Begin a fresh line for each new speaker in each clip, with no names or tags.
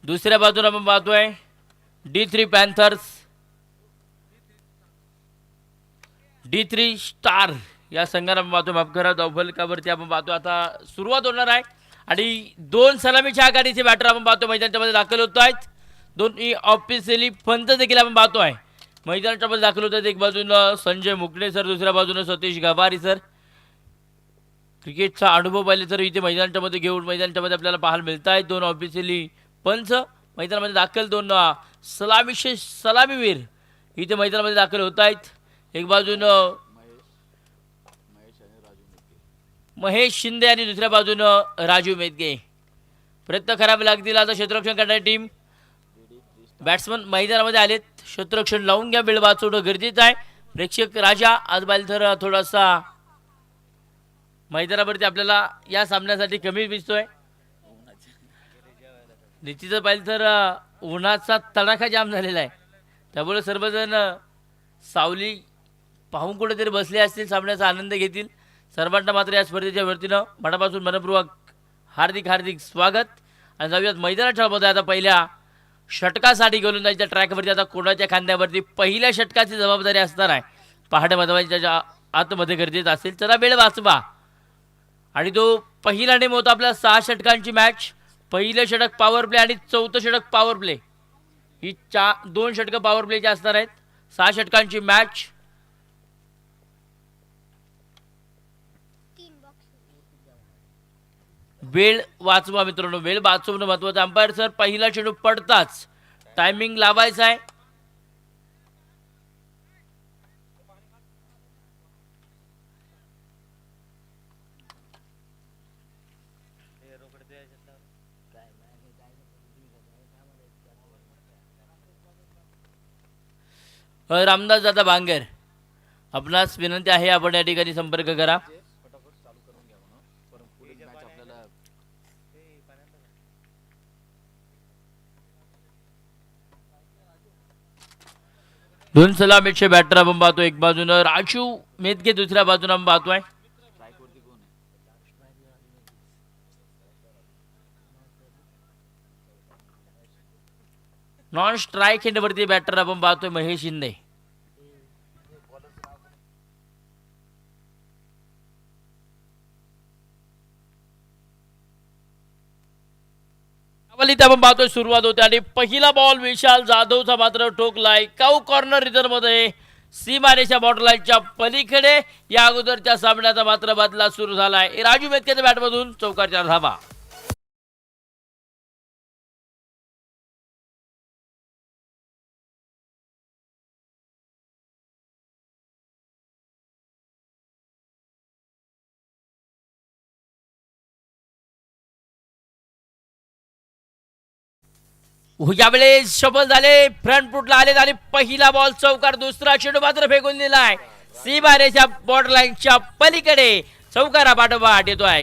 दुसऱ्या बाजूला आपण पाहतोय D3 पॅन्थर्स, D3 स्टार या संघाला आपण पाहतो. माफ करा, धावफलकावरती आपण पाहतो आता सुरुवात होणार आहे आणि दोन सलामीच्या आघाडीचे बॅटर आपण पाहतो मैदानाच्या मध्ये दाखल होत आहेत. दोन्ही ऑफिशियली पंच देखील आपण पाहतोय मैदानाच्या मध्ये दाखल होत आहेत. एक बाजूनं संजय मुकणे सर, दुसऱ्या बाजूनं सतीश गवारी सर. क्रिकेटचा अनुभव पाहिले तर इथे मैदानाच्या मध्ये घेऊन मैदानाच्या मध्ये आपल्याला पाहायला मिळत आहेत. दोन ऑफिशियली पंच मैदानामध्ये दाखल, दोन सलामीवीर इथे मैदानामध्ये दाखल होत आहेत. एक बाजूनं महेश शिंदे आणि दुसऱ्या बाजूनं राजू मेदगे. प्रयत्न करावे लागतील आता क्षेत्ररक्षण करणारी टीम. बॅट्समन मैदानामध्ये आलेत, क्षेत्ररक्षण लावून घ्या, वेळ वाचवणं गरजेचं आहे. प्रेक्षक राजा आज पाहिलं तर थोडासा मैदानावरती आपल्याला या सामन्यासाठी कमी दिसतोय. निश्चितच पाहिलं तर उन्हाचा तडाखा जाम झालेला आहे, त्यामुळे सर्वजण सावली पाहून कुठेतरी बसले असतील, सामन्याचा आनंद घेतील. सर्वांना मात्र या स्पर्धेच्या वतीनं मनापासून मनपूर्वक हार्दिक हार्दिक स्वागत. आणि जाऊयात मैदानाच्या मध्ये आता पहिल्या षटकासाठी गोलंदाजीच्या ट्रॅकवरती. आता कोणाच्या खांद्यावरती पहिल्या षटकाची जबाबदारी असणार आहे, पहाटे मैदानाच्या आतमध्ये गरजेचं असेल. चला वेळ वाचवा. आणि तो पहिला नेम होता आपल्या 6 षटकांची मॅच. पहिलं षटक पॉवर प्ले आणि चौथं षटक पॉवर प्ले, ही 2 षटकं पॉवर प्लेची असणार आहेत. 6 षटकांची मॅच. वेळ वाचवा मित्रांनो, वेळ वाचवणं महत्वाचं. अंपायर सर पहिला चेंडू पडताच टायमिंग लावायचा आहे. रामदास दादा बांगर, आपणास विनंती आहे आपण या ठिकाणी संपर्क करा. दोन सलामीचे बॅटर आपण पाहतो. एक बाजूनं राजू मेदगे, दुसऱ्या बाजूनं आपण पाहतोय नॉन स्ट्राईक एंडवरती बॅटर आपण पाहतोय महेश शिंदे. आपण पाहतोय सुरुवात होते आणि पहिला बॉल विशाल जाधवचा मात्र ठोकलाय काऊ कॉर्नर रिझर्व मध्ये सीमारेषा बॉर्डरलाईनच्या पलीकडे. या अगोदरच्या सामन्याचा मात्र बदला सुरू झालाय. राजू मेदकेच्या बॅटमधून चौकारच्या धावा. यावेळेस सफल झाले, फ्रंट फुटला आले आणि पहिला बॉल चौकार. दुसरा चेंडू मात्र फेकून दिलाय सीमारेषा बॉर्डर लाईनच्या पलीकडे. चौकारा पाठोपाठ येतोय.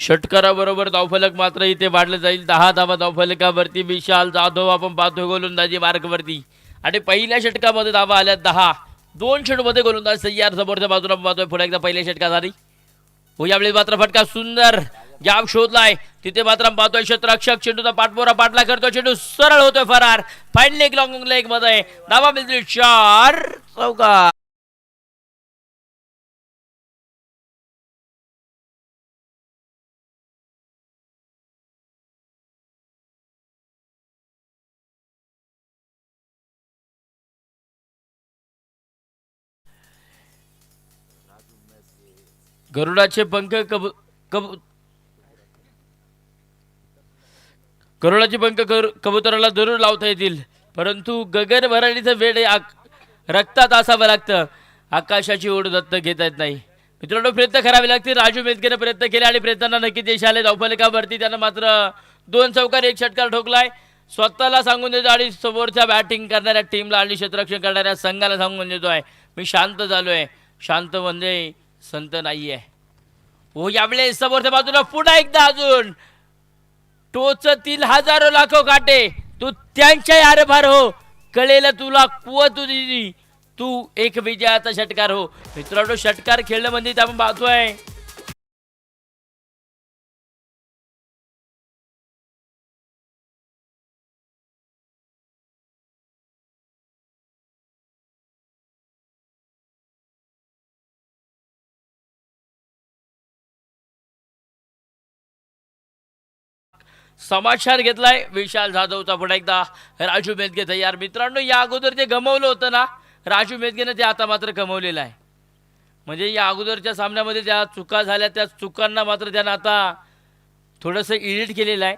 षटकाराबरोबर धावफलक मात्र इथे वाढलं जाईल. 10 धावा धावफलकावरती विशाल जाधव आपण पाहतोय गोलंदाजी मार्गवरती. आणि पहिल्या षटकामध्ये धावा आल्या 10. 2 चेंडूमध्ये गोलंदाज तयार. समोरच्या बाजूला पाहतोय पुन्हा एकदा पहिल्या षटकासाठी. हो यावेळी मात्र फटका सुंदर जाम शोधलाय. तिथे मात्र पाहतोय क्षेत्ररक्षक चेंडूचा पाठपोरा पाठला करतोय. चेंडू सरळ होतोय फरार. फाईन लेग लॉंग लेग मध्ये धावा मिळतील 4. चौकार. गरुडाचे पंख गरुडाचे पंख कबुतराला जरूर लावता येतील, परंतु गगन भरणीचं वेळ रक्तात असावं लागतं. आकाशाची ओढ दत्त घेता येत नाही. मित्रांनो प्रयत्न करावे लागतील. राजू मेदकेने प्रयत्न केले आणि प्रयत्नांना नक्की यश आले. धावफलकावरती त्यानं मात्र 2 चौकार 1 षटकार ठोकलाय. स्वतःला सांगून देतो आणि समोरच्या बॅटिंग करणाऱ्या टीमला आणि क्षेत्ररक्षण करणाऱ्या संघाला सांगून देतोय मी शांत झालोय. शांत म्हणजे संत नाहीये. हो यावेळेस समोरच्या बाजूला पुन्हा एकदा अजून टोचतील हजारो लाखो काटे. तू त्यांच्या आरभार हो कळेल तुला कुवत तुझी, तू एक विजयाचा षटकार हो. मित्रांनो, षटकार खेळणं म्हणजे इथे आपण पाहतोय समाचार घेतलाय विशाल जाधवचा. पुन्हा एकदा राजू मेदगे तयार. मित्रांनो, या अगोदर जे गमवलं होतं ना राजू मेदगेनं, ते आता मात्र कमवलेलं आहे. म्हणजे या अगोदरच्या सामन्यामध्ये ज्या चुका झाल्या त्या चुकांना मात्र त्यानं आता थोडंसं एडिट केलेलं आहे,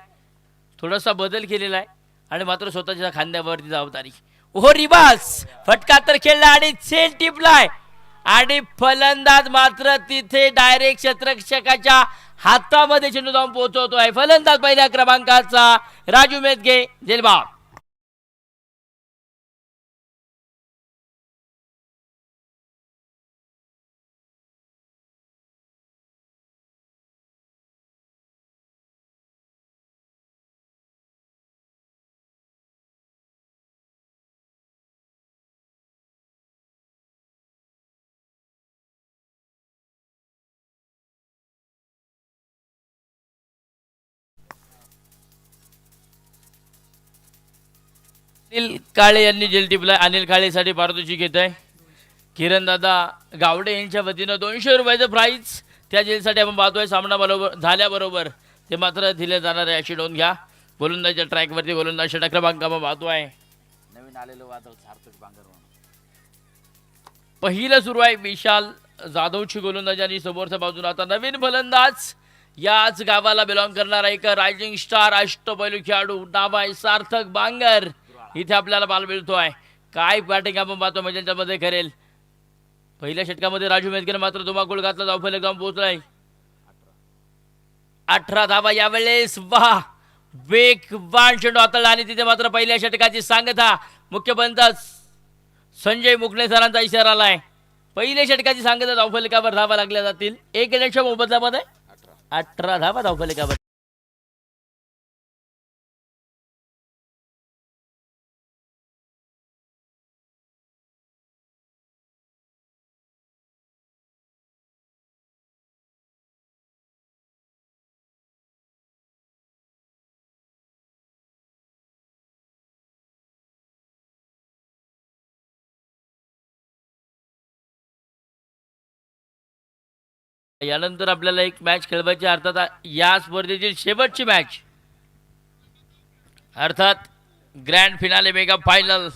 थोडासा बदल केलेला आहे आणि मात्र स्वतःच्या खांद्यावरती जबाबदारी. ओ रिबास फटका तर खेळला आणि सेल टिपलाय आणि फलंदाज मात्र तिथे डायरेक्ट क्षेत्ररक्षकाच्या हातामध्ये चेंडू जाऊन पोहोचवतोय. फलंदाज पहिल्या क्रमांकाचा राजू मेदगे, जेलबाग. अनिल काळे यांनी जेल टिपलाय. अनिल काळेसाठी पारितोषिक घेत आहे किरण दादा गावडे यांच्या वतीनं ₹200 प्राईज. त्या जेलसाठी आपण पाहतोय सामना बरोबर झाल्याबरोबर ते मात्र दिले जाणार आहे, अशी नोंद घ्या. गोलंदाजच्या ट्रॅकवरती गोलंदाज षटक क्रमांक आपण पाहतोय. नवीन आलेलं वादळ सार्थक बांगर पहिलं सुरू आहे. विशाल जाधवची गोलंदाजी आणि समोरच्या बाजूला आता नवीन फलंदाज, याच गावाला बिलॉंग करणारा एक रायझिंग स्टार अष्टपैलू खेळाडू नाव आहे सार्थक बांगर. इथे आपल्याला बाल मिळतोय. काय बॅटिंग आपण पाहतो म्हणजे त्याच्यामध्ये करेल. पहिल्या षटकामध्ये राजू मेदगेनं मात्र धुमाकूळ घातला, धावफलक जाऊन पोहोचलाय. 18 धावा यावेळेस. वा, वेगवान चेंडू हाताळला आणि तिथे मात्र पहिल्या षटकाची सांगता मुख्य पंतच संजय मुकणे सरांचा इशारा आलाय. पहिल्या षटकाची सांगता धावफलकावर धावा लागल्या जातील. एक इनिंगच्या मोबदल्यामध्ये 18 धावा धावफलकावर. यानंतर आपल्याला एक मॅच खेळवायची, अर्थात या स्पर्धेतील शेवटची मॅच, अर्थात ग्रँड फिनाले मेगा फायनल,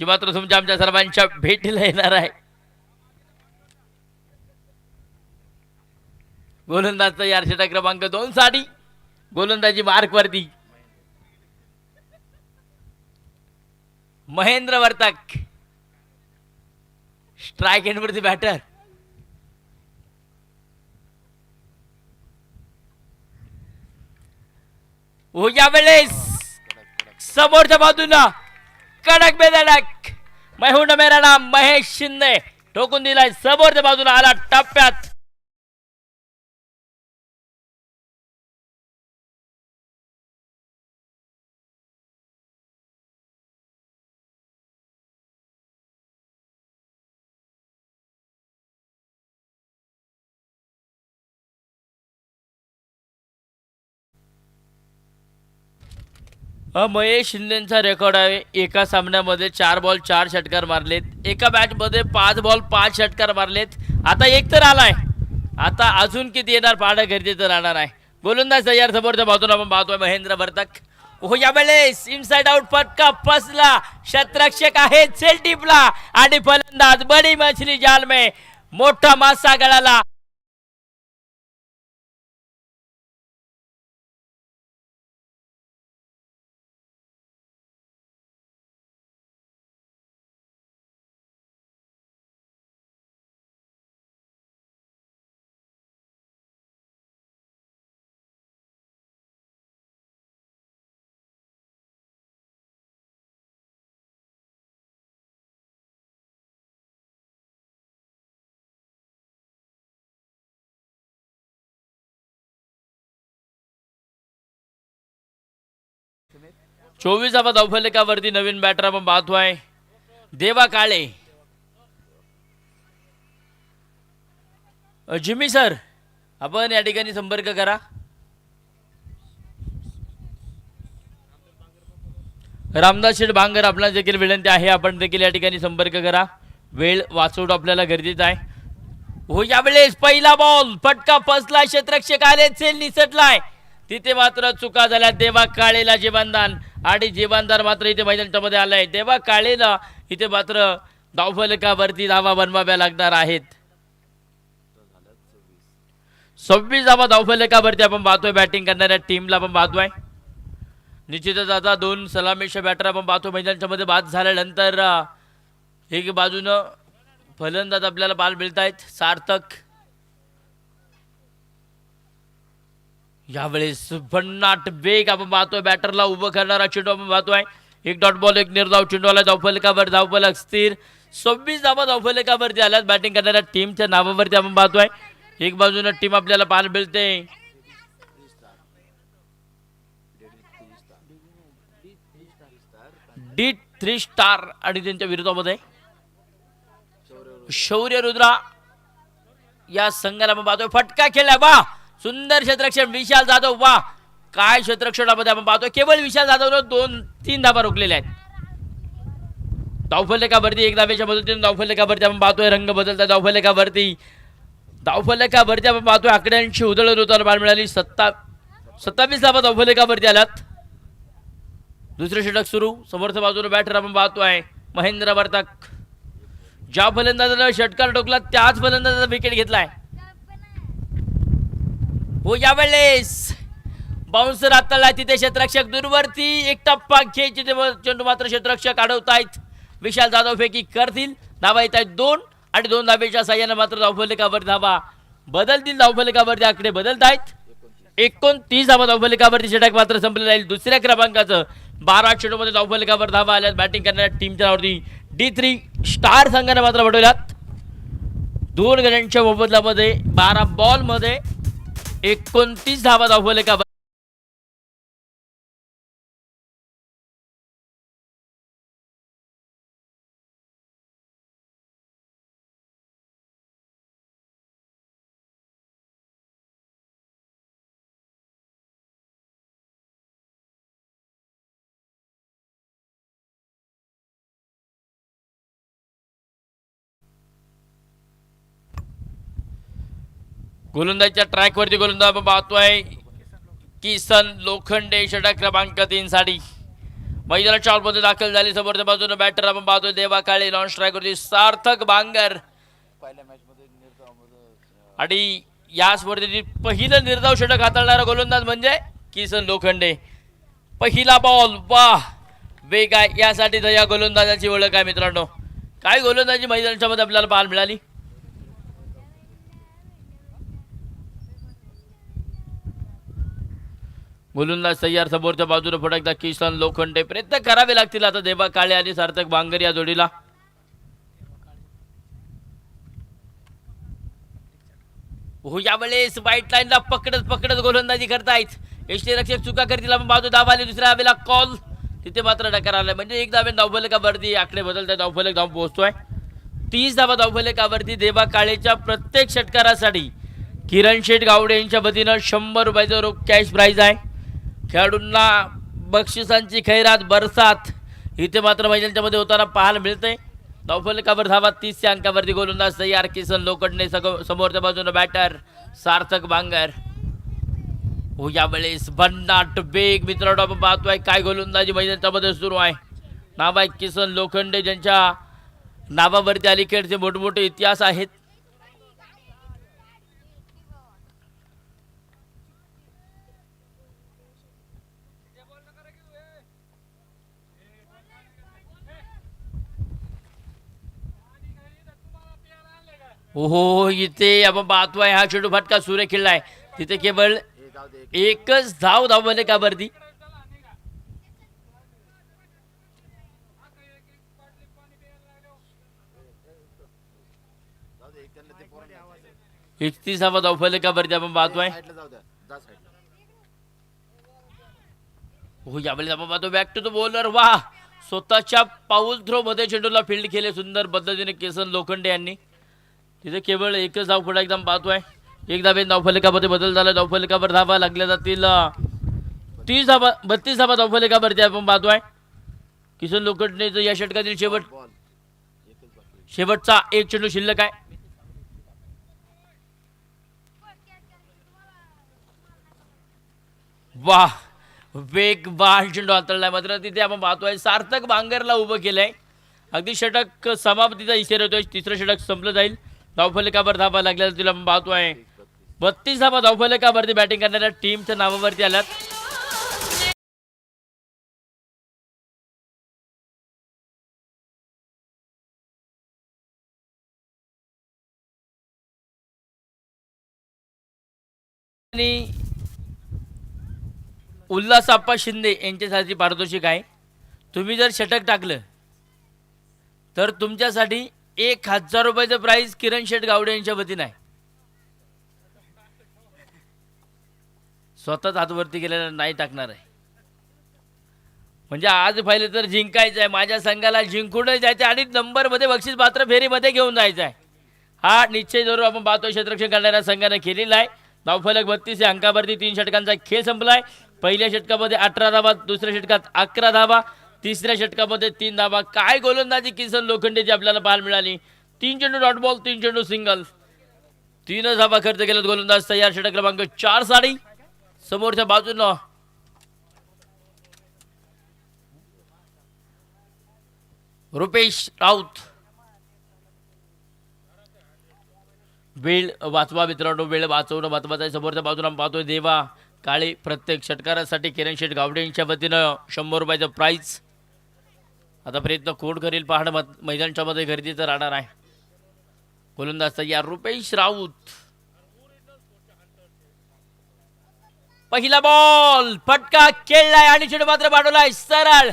जी मात्र तुमच्या आमच्या सर्वांच्या भेटीला येणार आहे. गोलंदाज तयार षटक क्रमांक 2 साठी. गोलंदाजी मार्क वरती महेंद्र वर्तक. स्ट्राईक एंडवरती बॅटर. हो, यावेळेस समोरच्या बाजूला कडक बेधडक मैं मेरा नाम महेश शिंदे ठोकून दिलाय. समोरच्या बाजूला आला टप्प्यात. महेश शिंदेचा रेकॉर्ड आहे, एका सामन्यामध्ये 4 बॉल 4 षटकार मारलेत. एका मॅचमध्ये 5 बॉल 5 षटकार मारलेत. आता एक तर आलाय, आता अजून किती येणार पाहणं गरजेचं राहणार आहे. गोलंदाज तयार. समोरच्या बाजूला आपण पाहतोय महेंद्र वर्तक. हो, यावेळेस इनसाइड आउट फटका फसला. क्षेत्ररक्षक आहे सेल टिपला आणि फलंदाज बडी मछली जाल में, मोठा मासा गळाला. 24 धावफलकावरती नवीन बॅटर आपण पाहतोय देवा काळे. जिम्मी सर आपण या ठिकाणी संपर्क करा. रामदास शेठ बांगर आपल्याला देखील विनंती आहे, आपण देखील या ठिकाणी संपर्क करा. वेळ वाचवणं आपल्याला गरजेचं आहे. हो यावेळेस पहिला बॉल फटका फसला, क्षेत्ररक्षक आले, सेल निसटलाय. तिथे मात्र चुका झाल्या. देवा काळेला जीवनदान आणि जीवनदान मात्र इथे मैदानामध्ये आलाय. देवा काळेला इथे मात्र धावफलकावरती धावा बनवाव्या लागणार आहेत. 26 धावफलकावरती आपण पाहतोय बॅटिंग करणाऱ्या टीमला आपण पाहतोय. निश्चितच आता 2 सलामीच्या बॅटर आपण पाहतो मैदानामध्ये बाद झाल्यानंतर एक बाजूनं फलंदाज आपल्याला बाल मिळत आहेत. सार्थक यावेळेस भन्नाट वेग आपण पाहतोय. बॅटरला उभं करणारा चेंडू आपण पाहतोय. एक डॉट बॉल एक निर्धाव चेंडू आला धावफलकावर. धावफलक स्थिर. 26 धावफलकावरती आल्यात बॅटिंग करणाऱ्या टीमच्या नावावरती आपण पाहतोय. एक बाजूनं टीम आपल्याला पाहायला मिळते D3 स्टार आणि त्यांच्या विरोधामध्ये शौर्य रुद्रा या संघाला आपण पाहतोय. फटका खेळला वा सुंदर क्षेत्ररक्षण विशाल जाधव. वा काय क्षेत्ररक्षणामध्ये आपण पाहतोय. केवळ विशाल जाधवनं 2-3 धावा रोखलेल्या आहेत. धावफलकावरती एक धावेच्या मदतीने धावफलकावरती आपण पाहतोय रंग बदलता. धावफलकावरती आपण पाहतोय आकड्यांची उधळण होताना बाल मिळाली. 27 धावा धावफलकावरती आल्यात. दुसरे षटक सुरू. समोरच्या बाजूला बॅटर आपण पाहतोय महेंद्र वर्तक. ज्या फलंदाजानं षटकार टोकला त्याच फलंदाजाचा विकेट घेतलाय. हो यावेळेस बाउन्सर हाताळला. तिथे क्षेत्ररक्षक दूरवरती एक टप्पा घ्यायची चेंडू मात्र क्षेत्ररक्षक अडवतायत. विशाल जाधव फेकी करतील. धावा येत आहेत 2 आणि 2 धावेच्या साह्याने मात्र धावफलकावर धावा बदलतील. धावफलकावरती आकडे बदलत आहेत. 29 धावा धावफलकावरती षटक मात्र संपले जाईल. दुसऱ्या क्रमांकाचं 12 चेंडूमध्ये धावफलकावर धावा आल्यात बॅटिंग करणाऱ्या टीमच्या नावावरती. D3 स्टार संघाने मात्र पटवल्यात. 2 गड्यांच्या मोबदल्यामध्ये 12 बॉलमध्ये 29 धावा धावफलकावर. गोलंदाजीच्या ट्रॅकवरती गोलंदाज आपण पाहतोय किसन लोखंडे. षटक क्रमांक 3 साठी मैदानाच्या मध्ये दाखल झाली. समोरच्या बाजूने बॅटर आपण पाहतोय देवा काळे. नॉन स्ट्राईक वरती सार्थक बांगर आणि या स्पर्धेतील पहिलं निर्धाव षटक हाताळणारा गोलंदाज म्हणजे किसन लोखंडे. पहिला बॉल वाह वेग आहे यासाठी या गोलंदाजाची ओळख आहे मित्रांनो. काय गोलंदाजी मैदानाच्या मध्ये आपल्याला पाहायला मिळाली. गोलंदाज तयार. समोरच्या बाजूने फटकता किसन लोखंडे. प्रयत्न करावे लागतील आता देवा काळे आणि सार्थक बांगर या जोडीला. हो यावेळेस वाईट लाईनला पकडत गोलंदाजी करतायत. यष्टीरक्षक चुका करतील आपण पाहतो. धावा आली. दुसऱ्या धावेला कॉल. तिथे मात्र डकार आलाय म्हणजे एक धावे धावफलकावरती आकडे बदलतात. धावफलक धाव पोहोचतोय. 30 धावा धावफलकावरती देवा काळेच्या प्रत्येक षटकारासाठी किरण शेठ गावडे यांच्या वतीनं 100 रुपयाचं रोख कॅश प्राइज आहे. खेळाडूंना बक्षिसांची खैरात बरसात इथे मात्र मैदानाच्या मध्ये होताना पाहायला मिळते. धावफलकावर धावा 30 अंकावरती गोलंदाज तयार किसन लोखंडे. समोरच्या बाजूने बॅटर सार्थक बांगर. हो यावेळेस भन्नाट वेग मित्रांनो आपण पाहतोय. काय गोलंदाजी मैदानाच्या मध्ये सुरू आहे. नाव आहे किसन लोखंडे ज्यांच्या नावावरती अलीकडचे मोठमोठे इतिहास आहेत. ओहो इथे आपण पाहतोय हा चेंडू फटका सूर्य खेळलाय. तिथे केवळ एकच धाव धावफलकावरती. एकतीस धावफलकावरती आपण पाहतोय. हो यावेळी आपण पाहतो बॅक टू द बॉलर. वा, स्वतःच्या पाऊल थ्रो मध्ये चेंडूला फील्ड केले सुंदर पद्धतीने केसन लोखंडे यांनी. तिथे केवळ एकच धाव पुढे एकदम पाहतोय. एक धाबे धावफलकामध्ये बदल झाला. धावफलकावर धावा लागल्या जातील 30 धावा 32 धावा धावफलकावरती आपण पाहतोय. किसन लोखंडे या षटकातील शेवटचा एक चेंडू शिल्लक आहे. वाह, वेगवान चेंडू हाताळलाय. मात्र तिथे आपण पाहतोय सार्थक बांगरला उभं केलंय. अगदी षटक समाप्तीचा इशारा होतोय. तिसरं षटक संपलं जाईल. धावफलकावर धावा लागल्या जातील आपण पाहतोय. 32 धावा धावफलकावरती बॅटिंग करणाऱ्या टीमच्या नावावरती आल्यात. आणि उल्हास आप्पा शिंदे यांच्यासाठी पारितोषिक आहे. तुम्ही जर षटक टाकलं तर तुमच्यासाठी 1000 रुपयाचं प्राइज किरण शेठ गावडे यांच्या वतीनं आहे. स्वतःच हातवरती गेलेला नाही टाकणार आहे. म्हणजे आज पाहिलं तर जिंकायचं आहे. माझ्या संघाला जिंकूनच जायचं आणि नंबरमध्ये बक्षीस पात्र फेरीमध्ये घेऊन जायचं आहे. हा निश्चय जरूर आपण पाहतो क्षेत्ररक्षण करणाऱ्या संघाने केलेला आहे. धावफलक 32 अंकावरती 3 षटकांचा खेळ संपलाय. पहिल्या षटकामध्ये 18 धावा, दुसऱ्या षटकात 11 धावा, तिसऱ्या षटकामध्ये 3 धावा. काय गोलंदाजी किसन लोखंडेची आपल्याला पाहायला मिळाली. 3 चेंडू डॉट बॉल, 3 चेंडू सिंगल, 3 धावा खर्च केल्यात गोलंदाज तयार. षटक क्रमांक 4 साडी. समोरच्या बाजूनं रुपेश राऊत. वेळ वाचवा मित्रांनो, वेळ वाचवणं महत्वाचं आहे. समोरच्या बाजूला पाहतोय देवा काळे. प्रत्येक षटकारासाठी किरण शेठ गावडे यांच्या वतीनं 100 रुपयाचं प्राइज. आता प्रयत्न कोण करेल पाहणं मैदानाच्या मध्ये गर्दीचं राहणार आहे. गोलंदाज तयार रुपेश राऊत. पहिला बॉल फटका खेळलाय आणि चेंडू मात्र पाठवलाय सरळ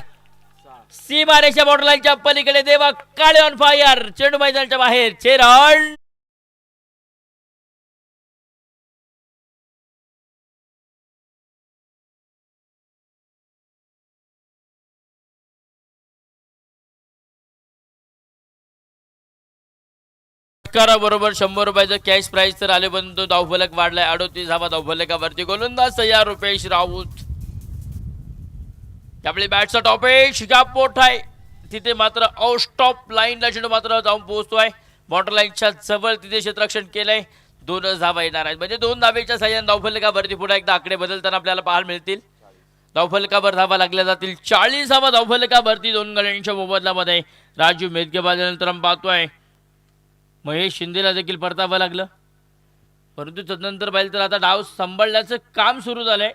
सीमारेषा बॉर्डरलाईनच्या पलीकडे. देवा काळे ऑन फायर. चेंडू मैदानाच्या बाहेर. रन. बरोबर 100 रुपयाचं कॅश प्राइज तर आले, पण तो धावफलक वाढलाय. 38 धावा धावफलकावरती. गोलंदाज तयार रुपेश राऊत. त्यामुळे बॅटचा टॉपेश गॅप मोठा आहे. तिथे मात्र आउट स्टॉप लाईनला चेंडू मात्र जाऊन पोहोचतोय. बॉर्डर लाईनच्या जवळ तिथे क्षेत्ररक्षण केलंय. 2 धावा येणार आहेत. म्हणजे 2 धावेच्या साह्याने धावफलकावरती पुढे एकदा आकडे बदलताना आपल्याला पाहायला मिळतील. धावफलकावर धावा लागल्या जातील. 40 धावा धावफलकावरती 2 गड्यांच्या मोबदल्यामध्ये. राजू मेदकेबाजानंतर आपण पाहतोय महेश शिंदेला देखील परतावं लागलं. परंतु तदनंतर पाहिलं तर आता डाव सांभाळण्याचं काम सुरू झालंय.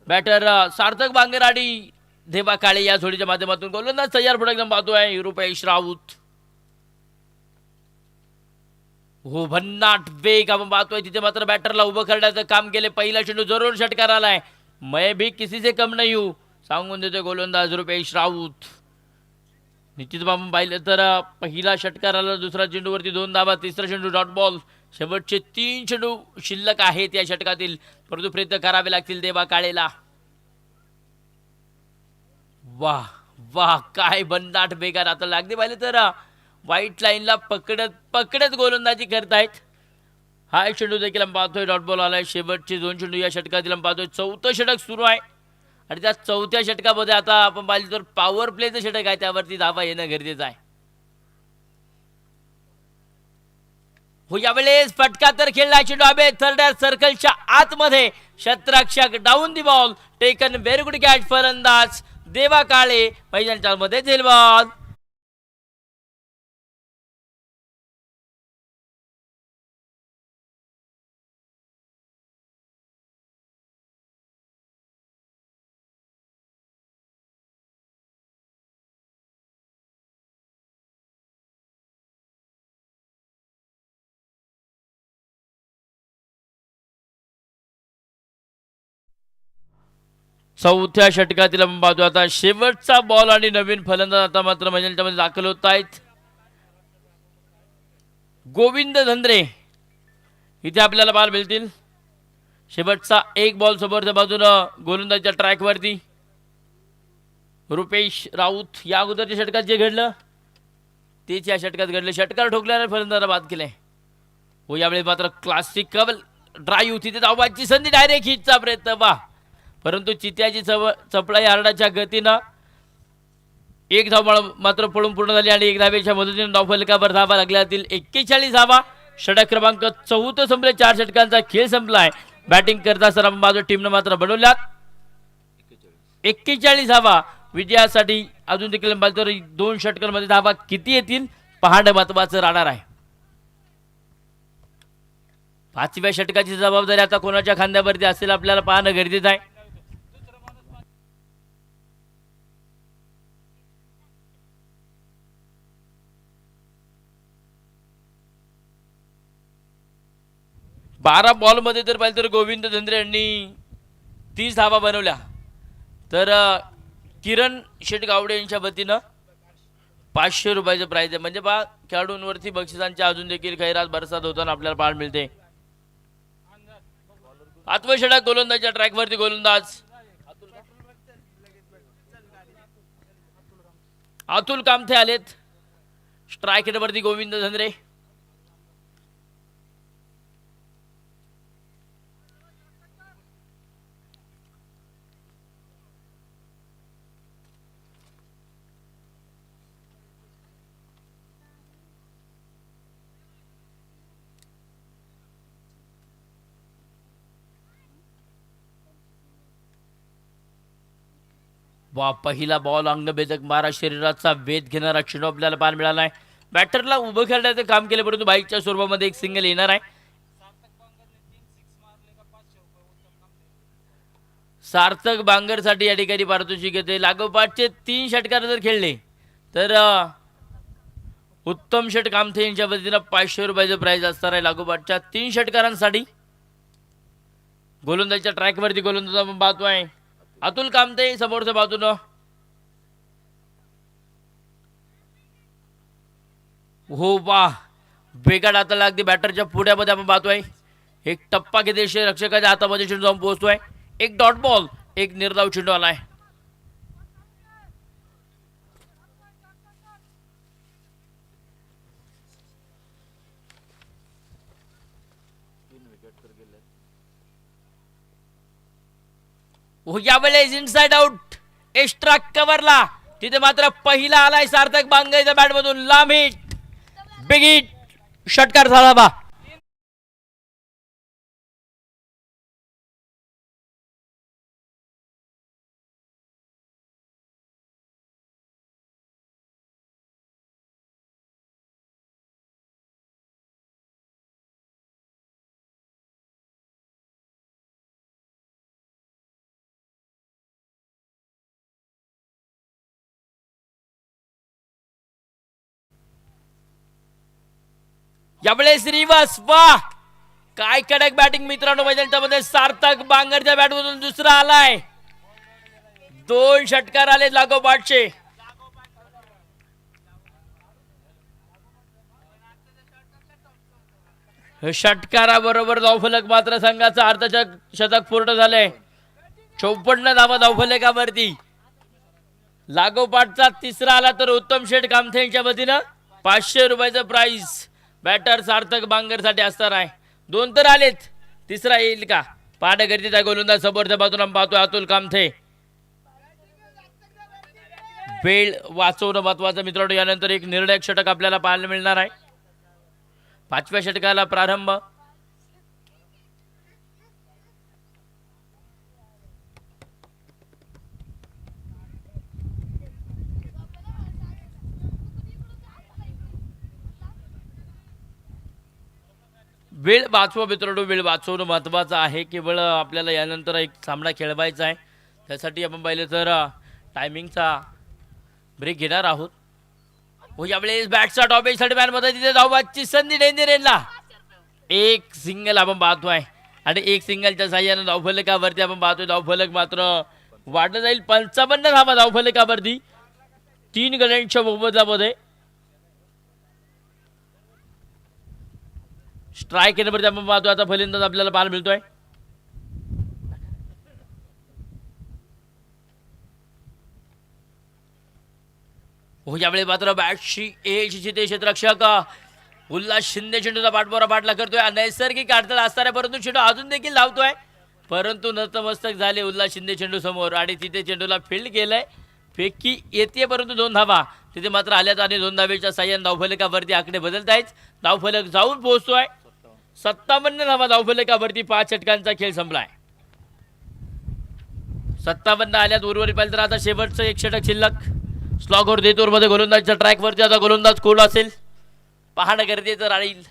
बॅटर सार्थक बांगर आणि देवा काळे या जोडीच्या माध्यमातून गोलंदाज तयार. पुढे एकदम पाहतोय रुपेश राऊत. हो, भन्नाट वेग आपण पाहतोय. तिथे मात्र बॅटरला उभं करण्याचं काम केले. पहिला चेंडू जरूर षटकार आलाय. मैं भी किसी से कम नहीं हूं सांगून देतोय गोलंदाज रुपेश राऊत. निश्चित आपण पाहिलं तर पहिला षटकार आला. दुसरा चेंडूवरती 2 धावा, तिसरा चेंडू डॉट बॉल. शेवटचे 3 चेंडू शिल्लक आहेत या षटकातील, परंतु प्रयत्न करावे लागतील देवा काळेला. वाह वाह, काय भन्नाट बेकार. आता लागते पाहिलं तर व्हाईट लाईनला पकडत गोलंदाजी करतायत. हा एक चेंडू देखील आपण पाहतोय डॉट बॉल आलाय. शेवटचे 2 चेंडू या षटकातील आपण पाहतोय. 4थं षटक सुरू आहे आणि त्या 4थ्या षटकामध्ये आता आपण पाहिलं तर पॉवर प्लेचं षटक आहे, त्यावरती धावा येणं गरजेचं आहे. हो, यावेळेस फटका तर खेळला. चेंडू आबे थर्ड सर्कलच्या आतमध्ये. क्षेत्ररक्षक down the ball. Taken very good catch. फलंदाज देवा काळे मैदानाच्या मध्ये झेल बॉल. चौथ्या षटकातील आपण पाहतो आता शेवटचा बॉल आणि नवीन फलंदाज आता मात्र मैदानामध्ये दाखल होत आहेत. गोविंद धंद्रे इथे आपल्याला पाहायला मिळतील. शेवटचा एक बॉल समोरच्या बाजूनं गोलंदाजच्या ट्रॅकवरती रुपेश राऊत. या अगोदरच्या षटकात जे घडलं तेच या षटकात घडलं. षटकार ठोकल्याने फलंदाजाला बाद केले. व यावेळी मात्र क्लासिकल ड्राईव्ह, तिथे धावांची संधी, डायरेक्ट हिटचा प्रयत्न बा, परंतु चित्याची चपळाई हार्डाच्या गतीनं एक धाव मात्र पळून पूर्ण झाली आणि एक धावेच्या मदतीने धावफलकावर धावा लागल्यातील 41 धावा. षटक क्रमांक 14 संपले. 4 षटकांचा खेळ संपलाय. बॅटिंग करता सर बाजू टीमनं मात्र बनवल्यात 41 धावा. विजयासाठी अजून देखील 2 षटकांमध्ये धावा किती येतील पाहणं महत्वाचं राहणार आहे. 5व्या षटकाची जबाबदारी आता कोणाच्या खांद्यावरती असेल आपल्याला पाहणं गरजेचं आहे. बारा बॉल मध्ये जर पाहिलं तर गोविंद धंद्रे यांनी 30 धावा बनवल्या. तर किरण शेटगावडे यांच्या वतीनं 500 रुपयाचं प्राइज आहे. म्हणजे पहा खेळाडूंवरती बक्षिसांच्या अजून देखील खैरात बरसात होताना आपल्याला पाहायला मिळते. आत्मषटक गोलंदाजच्या ट्रॅकवरती गोलंदाज अतुल कामथे आलेत. स्ट्राईक रेटवरती गोविंद धंद्रे. वा, पहिला बॉल अंगभेदक मारा, शरीराचा वेध घेणारा चेंडू आपल्याला पाहायला मिळाला आहे. बॅटरला उभं खेळण्याचं काम केले, परंतु बाईकच्या स्वरूपामध्ये एक सिंगल येणार आहे. सार्थक बांगरसाठी या ठिकाणी पारितोषिक येते. लागोपाठचे 3 षटकार जर खेळले तर उत्तम षट कामथे यांच्या वतीनं 500 रुपयाचं प्राइज असणार आहे. लागोपाठच्या 3 षटकारांसाठी गोलंदाजच्या ट्रॅकवरती गोलंदाज आपण पाहतोय अतुल कामथे. समोरच्या बाजूनं हो वा, बेगाड हाताला अगदी बॅटरच्या पुढ्यामध्ये आपण पाहतोय. एक टप्पा किती रक्षकाच्या हातामध्ये चेंडू जाऊन पोहोचतोय. एक डॉट बॉल, एक निर्धाव चेंडू आलाय. यावेळेस इनसाइड आउट एक्स्ट्रा कव्हरला, तिथे मात्र पहिला आलाय सार्थक बांगरच्या बॅटमधून. लांब हिट, बिग हिट, षटकार झाला बा. यावेळेस रिवर्स, वा काय कडक बॅटिंग मित्रांनो मैदानामध्ये. सार्थक बांगरच्या बॅटमधून दुसरा आलाय. 2 षटकार आले लागोपाठचे. षटकाराबरोबर धावफलक मात्र संघाचा अर्धशतक पूर्ण झाले. 54 धावा धावफलकावरती. लागोपाठचा तिसरा आला तर उत्तम शेठ कामथे यांच्या वतीनं 500 रुपयाचं प्राइज बॅटर सार्थक बांगरसाठी असणार आहे. 2 तर आलेत, तिसरा येईल का पाहणं गरजेचं. गोलंदाज समोरच्या बाजूला पाहतोय अतुल कामथे. वेळ वाचवणं महत्वाचं मित्रांनो. यानंतर एक निर्णायक षटक आपल्याला पाहायला मिळणार आहे. 5व्या षटकाला प्रारंभ. वेळ वाचवा मित्रांनो, वेळ वाचवणं महत्त्वाचं आहे. केवळ आपल्याला यानंतर एक सामना खेळवायचा आहे, त्यासाठी आपण पाहिलं तर टायमिंगचा ब्रेक घेणार आहोत. हो यावेळेस बॅटचा टॉप एज मध्ये तिथे धावबाची संधी डेंजर यांना. एक सिंगल आपण पाहतोय आणि एक सिंगलच्या साह्यानं धावफलकावरती आपण पाहतोय. धावफलक मात्र वाढत जाईल. 55 धावा धावफलकावरती 3 गड्यांच्या मोबदल्यामध्ये. स्ट्राईक केल्यावरती आपण पाहतोय आता फलंदाज आपल्याला पाहायला मिळतोय. हो यावेळी मात्र बॅटशी एज जिथे क्षेत्ररक्षक उल्हास शिंदे चेंडूचा पाठबोरा पाठला करतोय. नैसर्गिक अडथळा असणाऱ्या परंतु चेंडू अजून देखील धावतोय, परंतु नतमस्तक झाले उल्हास शिंदे चेंडू समोर आणि तिथे चेंडूला फील्ड केलंय. फेकी येते परंतु 2 धावा तिथे मात्र आल्यात आणि 2 धावेच्या साह्याने धावफलकावरती आकडे बदलत आहेत. धावफलक जाऊन पोहोचतोय 57 धावा धावफलकावरती. 5 षटकांचा खेळ संपलाय. 57 आल्यात. उर्वरित पाहिलं तर आता शेवटचं 1 षटक शिल्लक. स्लॉगवर देत ओव्हरमध्ये गोलंदाजच्या ट्रॅकवरती आता गोलंदाज कोण असेल पाहणं गरजेचं राहील.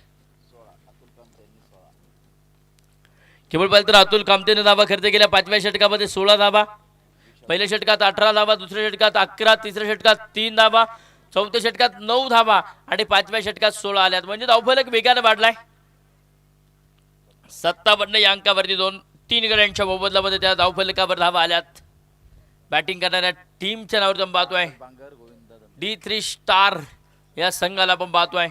केवळ पाहिलं तर अतुल कामतेने धावा खर्च केल्या 5व्या षटकामध्ये 16 धावा. पहिल्या षटकात 18 धावा, दुसऱ्या षटकात 11, तिसऱ्या षटकात 3 धावा, चौथ्या षटकात 9 धावा आणि 5व्या षटकात 16 आल्यात. म्हणजे धावफलक वेगाने वाढलाय. 57 या अंकावरती 2-3 गड्यांच्या मोबदल्यामध्ये त्या धावफलकावर धावा आल्यात. बॅटिंग करणाऱ्या टीमच्या नावावर आपण पाहतोय D3 स्टार या संघाला आपण पाहतोय.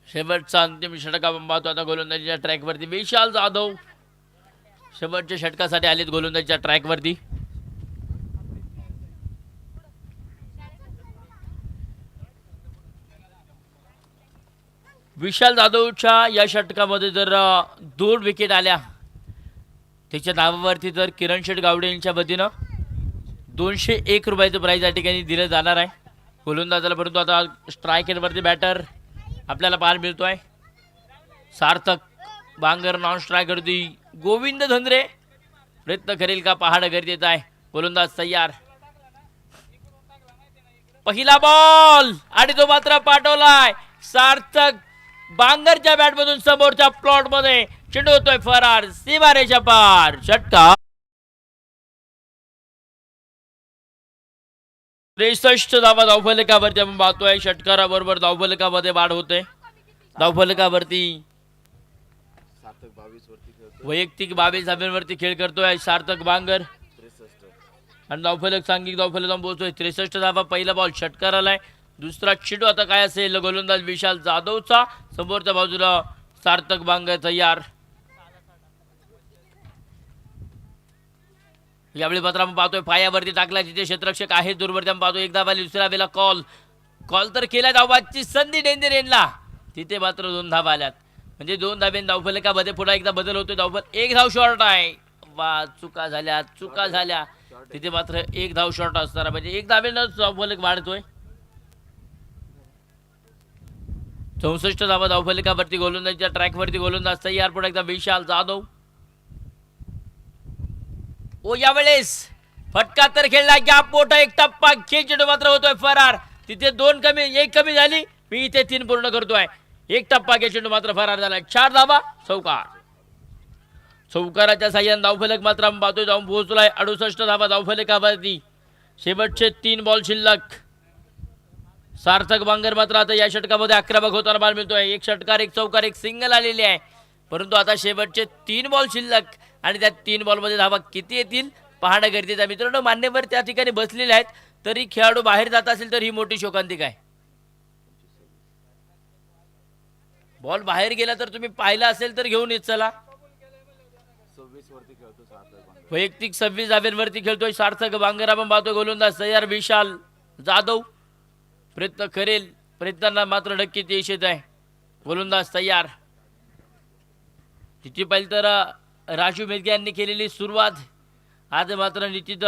शेवटचा अंतिम षटक आपण पाहतो आता गोलंदाजीच्या ट्रॅकवरती. विशाल जाधव शेवटच्या षटकासाठी आलेत गोलंदाजीच्या ट्रॅकवरती. विशाल जाधवच्या या षटकामध्ये जर 2 विकेट आल्या त्याच्या नावावरती तर किरण शेठ गावडे यांच्या वतीनं 201 रुपयाचं प्राइज या ठिकाणी दिलं जाणार आहे गोलंदाजाला. परंतु आता स्ट्रायकरवरती बॅटर आपल्याला पाहायला मिळतोय सार्थक बांगर. नॉन स्ट्रायकरवरती गोविंद धंद्रे प्रयत्न करेल का पाहणं गरजेचं आहे. गोलंदाज तयार. पहिला बॉल आणि तो मात्र पाठवलाय सार्थक बांगरच्या बॅटमधून समोरच्या प्लॉट मध्ये. चेंडू होतोय फरार सीमारेषा पार. षटकार 63 धावा धावफलकावरती आपण पाहतोय. षटकाराबरोबर धावफलकामध्ये वाढ होते. धावफलकावरती वैयक्तिक 22 धाब्यांवरती खेळ करतोय सार्थक बांगर आणि धावफलक सांघिक धावफलक जाऊन पोहोचतोय 63 धावा. पहिला बॉल षटकाराला आहे. दुसरा चेंडू आता काय असेल गोलंदाज विशाल जाधवचा. समोरच्या बाजूला सार्थक बांगर तयार. यावेळी मात्र आपण पाहतोय पायावरती टाकला जिथे क्षेत्ररक्षक आहे दूरवरती आपण पाहतो. एक धावा दुसऱ्या वेळेला कॉल तर केला. धावाची संधी डेंजर एंडला तिथे मात्र 2 धावा आल्यात. म्हणजे 2 धाब्यां धावफलकामध्ये पुन्हा एकदा बदल होतोय. धावफल 1 धाव शॉर्ट आहे. वा चुका झाल्या तिथे मात्र 1 धाव शॉर्ट असणार म्हणजे 1 धाब्यानं धावफलक वाढतोय. 64 धावा धावफलकावरती गोलंदाजीच्या ट्रॅकवरती गोलंदाज तयार. पुढे एकदा विशाल जाधव. ओ यावेळेस फटका तर खेळला. गॅप मोठा एक टप्पा खेळ. चेंडू मात्र होतोय फरार. तिथे 2 कमी 1 कमी झाली. मी इथे 3 पूर्ण करतोय. 1 टप्पा खेळ. चेंडू मात्र फरार झाला. 4 धावा चौकार. चौकाराच्या साह्याने धावफलक मात्र आपण पाहतोय जाऊन पोहोचलाय 68 धावा धावफलकावरती. शेवटचे 3 बॉल शिल्लक. सार्थक बांगर मात्र आता या षटकामध्ये 11 बग होताना बॉल मिळतोय. 1 षटकार 1 चौकार 1 सिंगल आलेली आहे. परंतु आता शेवटचे 3 बॉल शिल्लक आणि त्या 3 बॉलमध्ये धावा किती येतील पाहणं गरजेचं आहे. मित्रांनो मान्यवर त्या ठिकाणी बसलेले आहेत तरी खेळाडू बाहेर जात असेल तर ही मोठी शोकांतिका आहे. बॉल बाहेर गेला तर तुम्ही पाहिला असेल तर घेऊन येत चला. वैयक्तिक 26 धाब्यांवरती खेळतोय सार्थक बांगर. आपण पाहतोय गोलंदाज तयार विशाल जाधव. प्रयत्न करेल. प्रयत्नांना मात्र नक्कीच यश येत आहे. गोलंदाज तयार. तिथे पाहिलं तर राजू मेघे यांनी केलेली सुरुवात आज मात्र निश्चित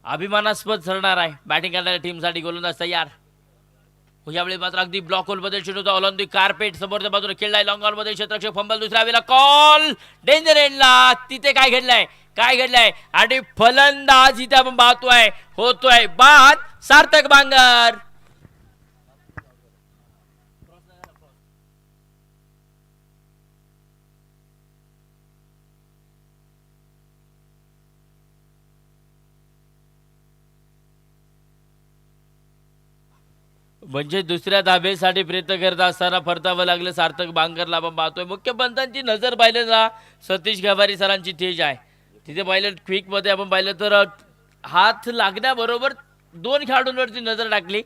अभिमानास्पद ठरणार आहे बॅटिंग करणाऱ्या टीमसाठी. गोलंदाज तयार. यावेळी मात्र अगदी ब्लॉक होलमध्ये चेंडूचा ऑलिम्पिक कार्पेट समोरच्या बाजूने खेळलाय. लॉंग ऑनमध्ये क्षेत्ररक्षक फंबल. दुसऱ्या वेळेला कॉल डेंजर एंडला. तिथे काय घडलंय आणि फलंदाज इथे आपण पाहतोय होतोय बाद. सार्थक बांगर. म्हणजे दुसऱ्या धाबेसाठी प्रयत्न करत असताना परतावं लागलं सार्थक बांगरला आपण पाहतोय. मुख्य पंतांची नजर पाहिलं ना सतीश गवारी सरांची तेज आहे. तिथे पाहिलं क्विकमध्ये आपण पाहिलं तर हात लागण्याबरोबर दोन खेळाडूंवरती नजर टाकली,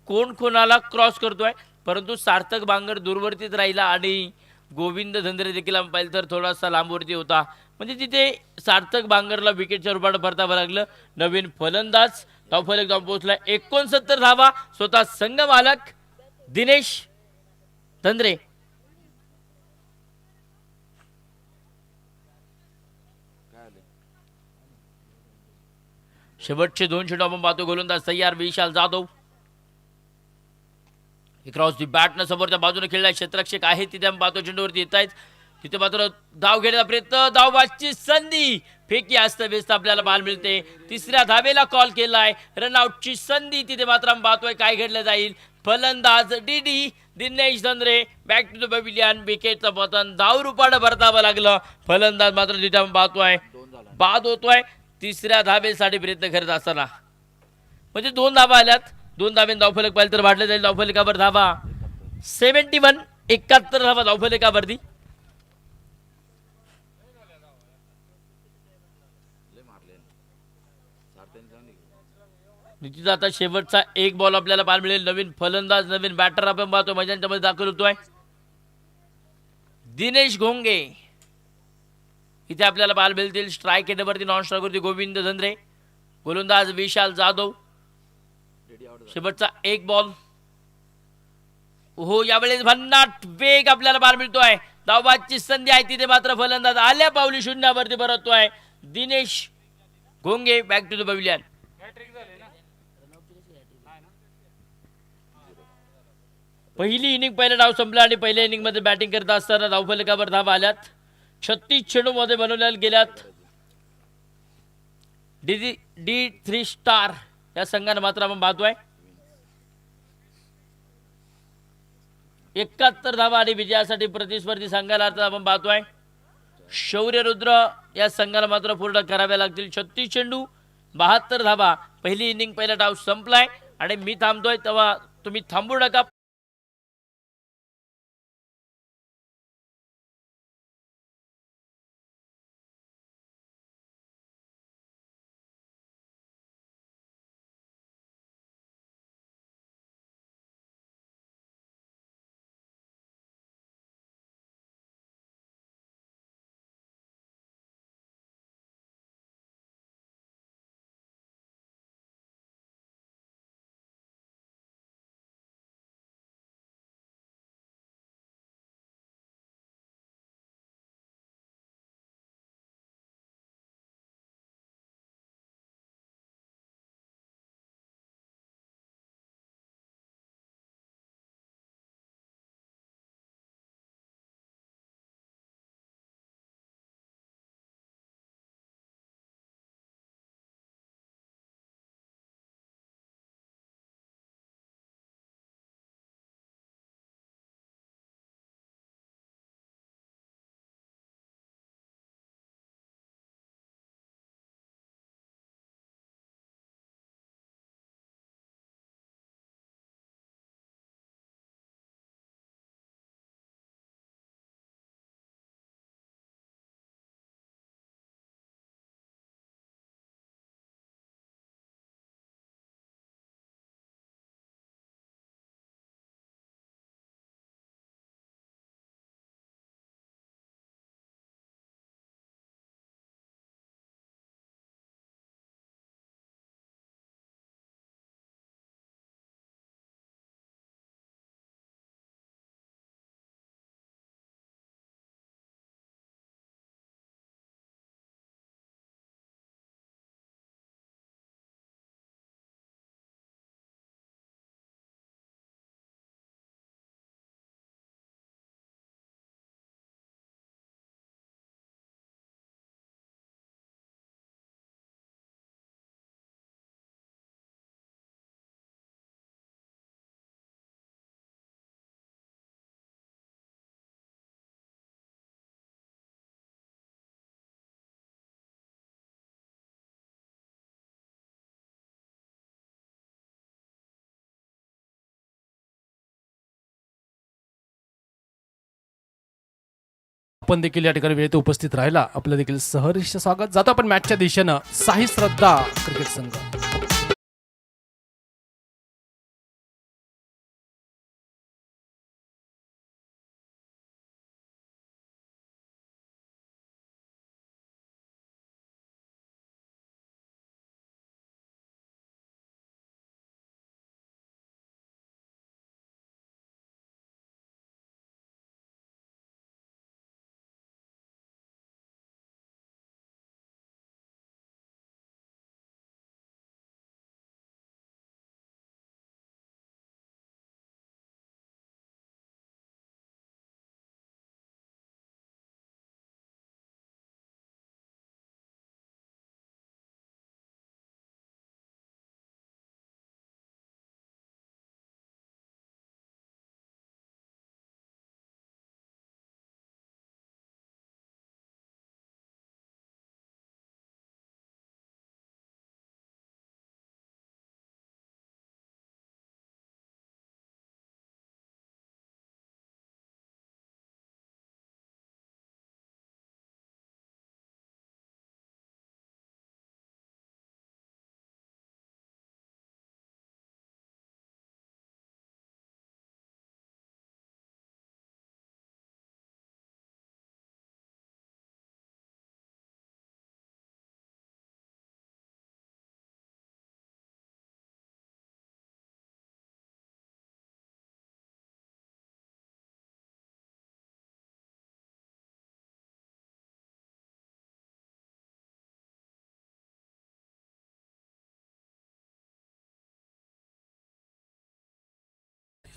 कोण कोणाला क्रॉस करतोय. परंतु सार्थक बांगर दूरवर्तीच राहिला आणि गोविंद धंद्रे देखील आपण पाहिलं तर थोडासा लांबवरती होता. म्हणजे तिथे सार्थक बांगरला विकेटच्या रूपात परतावं लागलं. नवीन फलंदाज धावफलक जाऊन पोहोचला 69 धावा. स्वतः संघ मालक दिनेश धंद्रे. शेवटचे 2 चेंडू आपण पाहतो. गोलंदाज तयार विशाल जाधव. क्रॉस दी बॅटनं समोरच्या बाजूने खेळलाय. क्षेत्ररक्षक आहे तिथे आपण पाहतो चेंडूवरती येत आहेत. तिथे मात्र धाव घेण्याचा प्रयत्न, धावबाची संधी, फेकी व्यस्त आपल्याला पाहायला मिळते. तिसऱ्या धावेला कॉल केलाय. रनआउटची संधी तिथे मात्र आपण पाहतोय काय घडलं जाईल. फलंदाज D Dinesh Dhandre back to the pavilion. विकेटचं पतन धाव रूपानं परतावं लागलं. फलंदाज मात्र तिथे आपण पाहतोय बाद होतोय. तिसऱ्या धावेसाठी प्रयत्न करत असताना म्हणजे 2 धावा आल्यात. 2 धावेन धावफलक पाहिलं तर वाढलं जाईल. धावफलकावर धावा 71, 71 धावा धावफलकावरती. निश्चित आता शेवटचा एक बॉल आपल्याला पाहायला मिळेल. नवीन फलंदाज नवीन बॅटर आपण पाहतो मैदानाच्या मध्ये दाखल होतोय. दिनेश घोंगे इथे आपल्याला पाहायला मिळतील. स्ट्राईक एंडवरती नॉन स्ट्राईकवरती गोविंद धंद्रे. गोलंदाज विशाल जाधव. शेवटचा एक बॉल. हो यावेळेस भन्नाट वेग आपल्याला पाहायला मिळतोय. धावबाची संधी आहे तिथे मात्र फलंदाज आल्या पावली शून्यावरती परततोय. दिनेश घोंगे बॅक टू द पॅव्हिलियन. पहिली इनिंग पहिला डाव संपला आणि पहिल्या इनिंग मध्ये बॅटिंग करत असताना धावफलकावर धावा आल्यात. 36 चेंडू मध्ये बनवल्या गेल्यात. D3 स्टार या संघाने मात्र आपण पाहतोय 71 धावा आणि विजयासाठी प्रतिस्पर्धी संघाला आपण पाहतोय. शौर्य रुद्र या संघाला मात्र पूर्ण कराव्या लागतील. 36 चेंडू 72 धावा. पहिली इनिंग पहिला डाव संपलाय आणि मी थांबतोय तेव्हा तुम्ही थांबू नका.
आपण देखील या ठिकाणी वेळेत उपस्थित राहिला आपलं देखील सहर्ष स्वागत. जातो आपण मॅचच्या दिशेनं. साई श्रद्धा क्रिकेट संघ.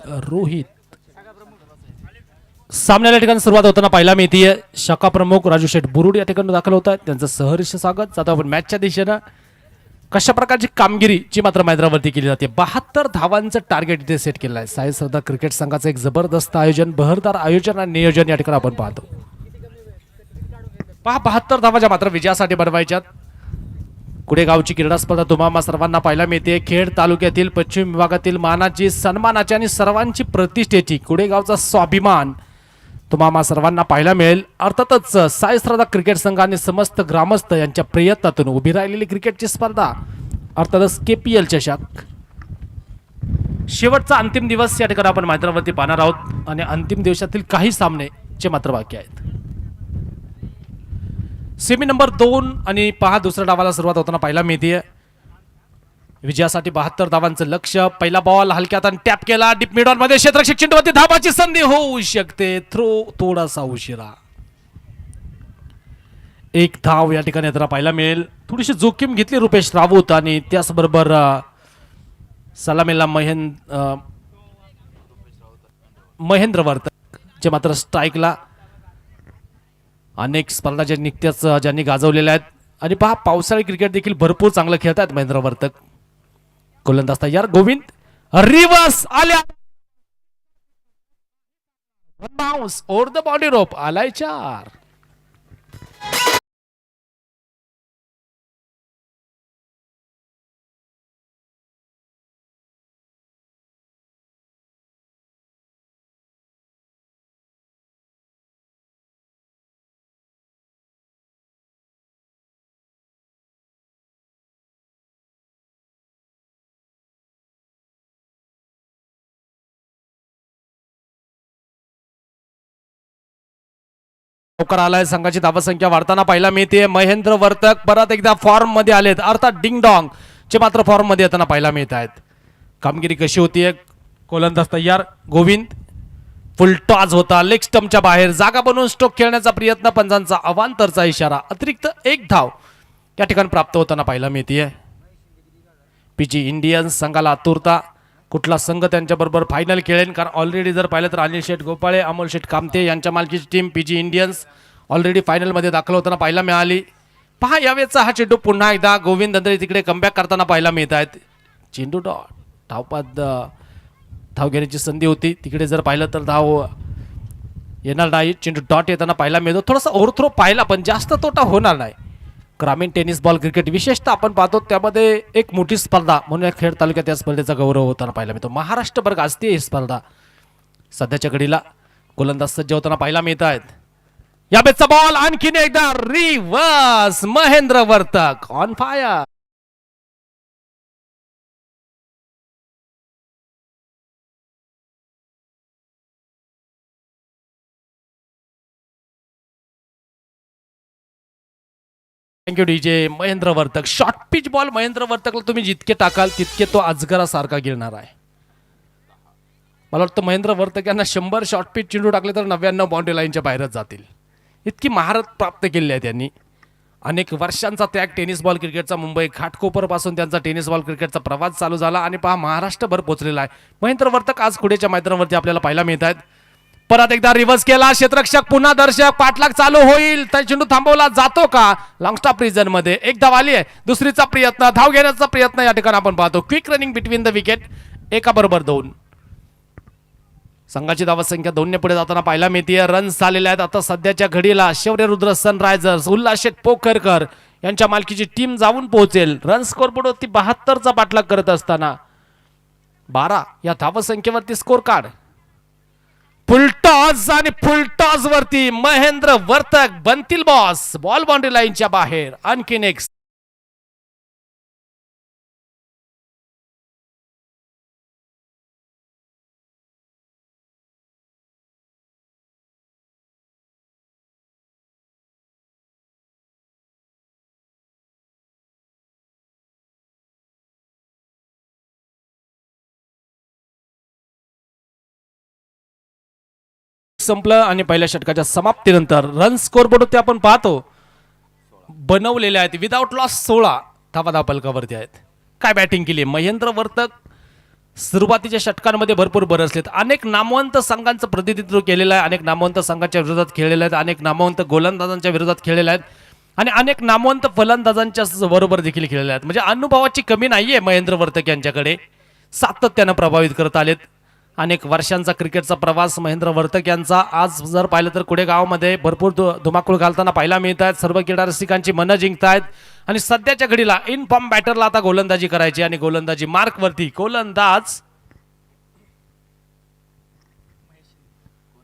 रोहित सामन्याला या ठिकाणी सुरुवात होताना पाहायला मिळतीये. शाखा प्रमुख राजू शेठ बुरुड या ठिकाणी दाखल होत आहेत. त्यांचं सहर्ष स्वागत. जातो आपण मॅचच्या दिशेनं. कशा प्रकारची कामगिरीची मात्र मैदानावरती केली जाते. 72 धावांचं टार्गेट इथे सेट केलं आहे. साई श्रद्धा क्रिकेट संघाचं एक जबरदस्त आयोजन, बहरदार आयोजन आणि नियोजन या ठिकाणी आपण पाहतो. 72 धावाच्या मात्र विजयासाठी बनवायच्यात. कुडेगावची क्रीडा स्पर्धा तुम्हाला सर्वांना पाहायला मिळते. खेड तालुक्यातील पश्चिम विभागातील मानाची, सन्मानाची आणि सर्वांची प्रतिष्ठेची कुडेगावचा स्वाभिमान तुम्हाला सर्वांना पाहायला मिळेल. अर्थातच साई श्रद्धा क्रिकेट संघ आणि समस्त ग्रामस्थ यांच्या प्रयत्नातून उभी राहिलेली क्रिकेटची स्पर्धा अर्थातच KPL चषक. शेवटचा अंतिम दिवस या ठिकाणी आपण मैदानावरती पाहणार आहोत आणि अंतिम दिवसातील काही सामने चे मात्र बाकी आहेत. सेमी नंबर 2 आणि दुसऱ्या डावाला सुरुवात होताना पाहायला मिळते. विजयासाठी 72 धावांचं लक्ष्य. पहिला बॉल हलक्यात आणि टॅप केला डीप मिड ऑन मध्ये. क्षेत्ररक्षक चेंडूवरती धावाची संधी होऊ शकते. थ्रो थोडासा उशिरा. एक धाव या ठिकाणी आता पाहायला मिळेल. थोडीशी जोखीम घेतली रुपेश राऊत आणि त्याचबरोबर सलामीला महेंद्र वर्तक जे मात्र स्ट्राईकला. अनेक स्पर्धा ज्यांनी गाजवलेल्या आहेत आणि पावसाळी क्रिकेट देखील भरपूर चांगलं खेळतात महेंद्र वर्तक. गोलंदाज तयार. गोविंद रिवर्स आल्या. बाउन्स ओव्हर द बॉडी रोप. आलाय 4. लवकर आलाय. संघाची धावसंख्या वाढताना पाहायला मिळते. महेंद्र वर्तक परत एकदा फॉर्म मध्ये आलेत. अर्थात डिंग डॉंग चे मात्र फॉर्म मध्ये येताना पाहायला मिळत आहेत. कामगिरी कशी होतीये. गोलंदाज तयार. गोविंद फुल टॉस होता. लेग स्टंपच्या बाहेर जागा बनवून स्ट्रोक खेळण्याचा प्रयत्न. पंचांचा अवांतरचा इशारा. अतिरिक्त एक धाव या ठिकाणी प्राप्त होताना पाहायला मिळते. PG इंडियन्स संघाला आतुरता. कुठला संघ त्यांच्याबरोबर फायनल खेळेल. कारण ऑलरेडी जर पाहिलं तर अनिल शेठ गोपाळे, अमोल शेठ कामते यांच्या मालकीची टीम PG इंडियन्स ऑलरेडी फायनलमध्ये दाखल होताना पाहायला मिळाली. पहा यावेळेचा हा चेंडू पुन्हा एकदा गोविंद अंधळे तिकडे कमबॅक करताना पाहायला मिळत आहेत. चेंडू डॉट धावपाद धाव घेण्याची संधी होती. तिकडे जर पाहिलं तर धाव येणार नाही. चेंडू डॉट येताना पाहायला मिळतो. थोडासा ओव्हरथ्रो पाहिला पण जास्त तोटा होणार नाही. ग्रामीण टेनिस बॉल क्रिकेट विशेषतः आपण पाहतो त्यामध्ये एक मोठी स्पर्धा म्हणून खेड तालुक्यात या स्पर्धेचा गौरव होताना पाहायला मिळतो. महाराष्ट्रभर गाजते ही स्पर्धा. सध्याच्या घडीला गोलंदाज सज्ज होताना पाहायला मिळत आहेत. या बेसचा बॉल आणखीन एकदा reverse. Mahendra Vartak on fire. Thank you DJ. Mahendra Vartak short pitch ball. Mahendra वर्तकला तुम्ही जितके टाकाल तितके तो अजगरासारखा गिरणार आहे. मला वाटतं महेंद्र वर्तक यांना 100 शॉर्ट पिच चेंडू टाकले तर 99 बाउंड्री लाईनच्या बाहेरच जातील. इतकी महारत प्राप्त केली आहे त्यांनी. अनेक वर्षांचा त्याग टेनिस बॉल क्रिकेटचा. मुंबई घाटकोपरपासून त्यांचा टेनिस बॉल क्रिकेटचा प्रवास चालू झाला आणि पहा महाराष्ट्रभर पोहोचलेला आहे. महेंद्र वर्तक आज पुढेच्या मैदानावरती आपल्याला पाहायला मिळत आहेत. परत एकदा रिव्हर्स केला. क्षेत्ररक्षक पुन्हा दर्शक. पाठलाग चालू होईल. तर चेंडू थांबवला जातो का. लॉंग स्टॉप रिजन मध्ये एक धाव आली आहे. दुसरीचा प्रयत्न. धाव घेण्याचा प्रयत्न या ठिकाणी आपण पाहतो. Quick running between the wicket. एका बरोबर 2. संघाची धावसंख्या 2 ने पुढे जाताना पाहायला मिळते. रन्स झालेले आहेत आता सध्याच्या घडीला. शौर्यरुद्र सनरायझर्स उल्हास शेठ पोखरकर यांच्या मालकीची टीम जाऊन पोहोचेल. रन स्कोर बोर्ड 72चा पाठलाग करत असताना 12 या धावसंख्येवरती स्कोर कार्ड. फुलटॉस आणि फुलटॉस वरती महेंद्र वर्तक बनतील बॉस. बॉल बाउंड्री लाईनच्या बाहेर. आणखीन एक संपलं आणि पहिल्या षटकाच्या समाप्तीनंतर रन स्कोर बोर्ड आपण पाहतो बनवलेले आहेत. विदाउट लॉस 16 धावा धावपलकावरती आहेत. काय बॅटिंग केली महेंद्र वर्तक. सुरुवातीच्या षटकांमध्ये भरपूर बरसलेत. अनेक नामवंत संघांचं प्रतिनिधित्व केलेलं आहे. अनेक नामवंत संघाच्या विरोधात खेळलेले आहेत. अनेक नामवंत गोलंदाजांच्या विरोधात खेळलेले आहेत आणि अनेक नामवंत फलंदाजांच्या बरोबर देखील खेळलेले आहेत. म्हणजे अनुभवाची कमी नाहीये महेंद्र वर्तक यांच्याकडे. सातत्यानं प्रभावित करत आलेत. अनेक वर्षांचा क्रिकेटचा प्रवास महेंद्र वर्तक यांचा. आज जर पाहिलं तर कुडेगावमध्ये भरपूर धुमाकूळ घालताना पाहायला मिळत आहेत. सर्व क्रीडा रसिकांची मनं जिंकतायत आणि सध्याच्या घडीला इन फॉर्म बॅटरला आता गोलंदाजी करायची आणि गोलंदाजी मार्क वरती गोलंदाज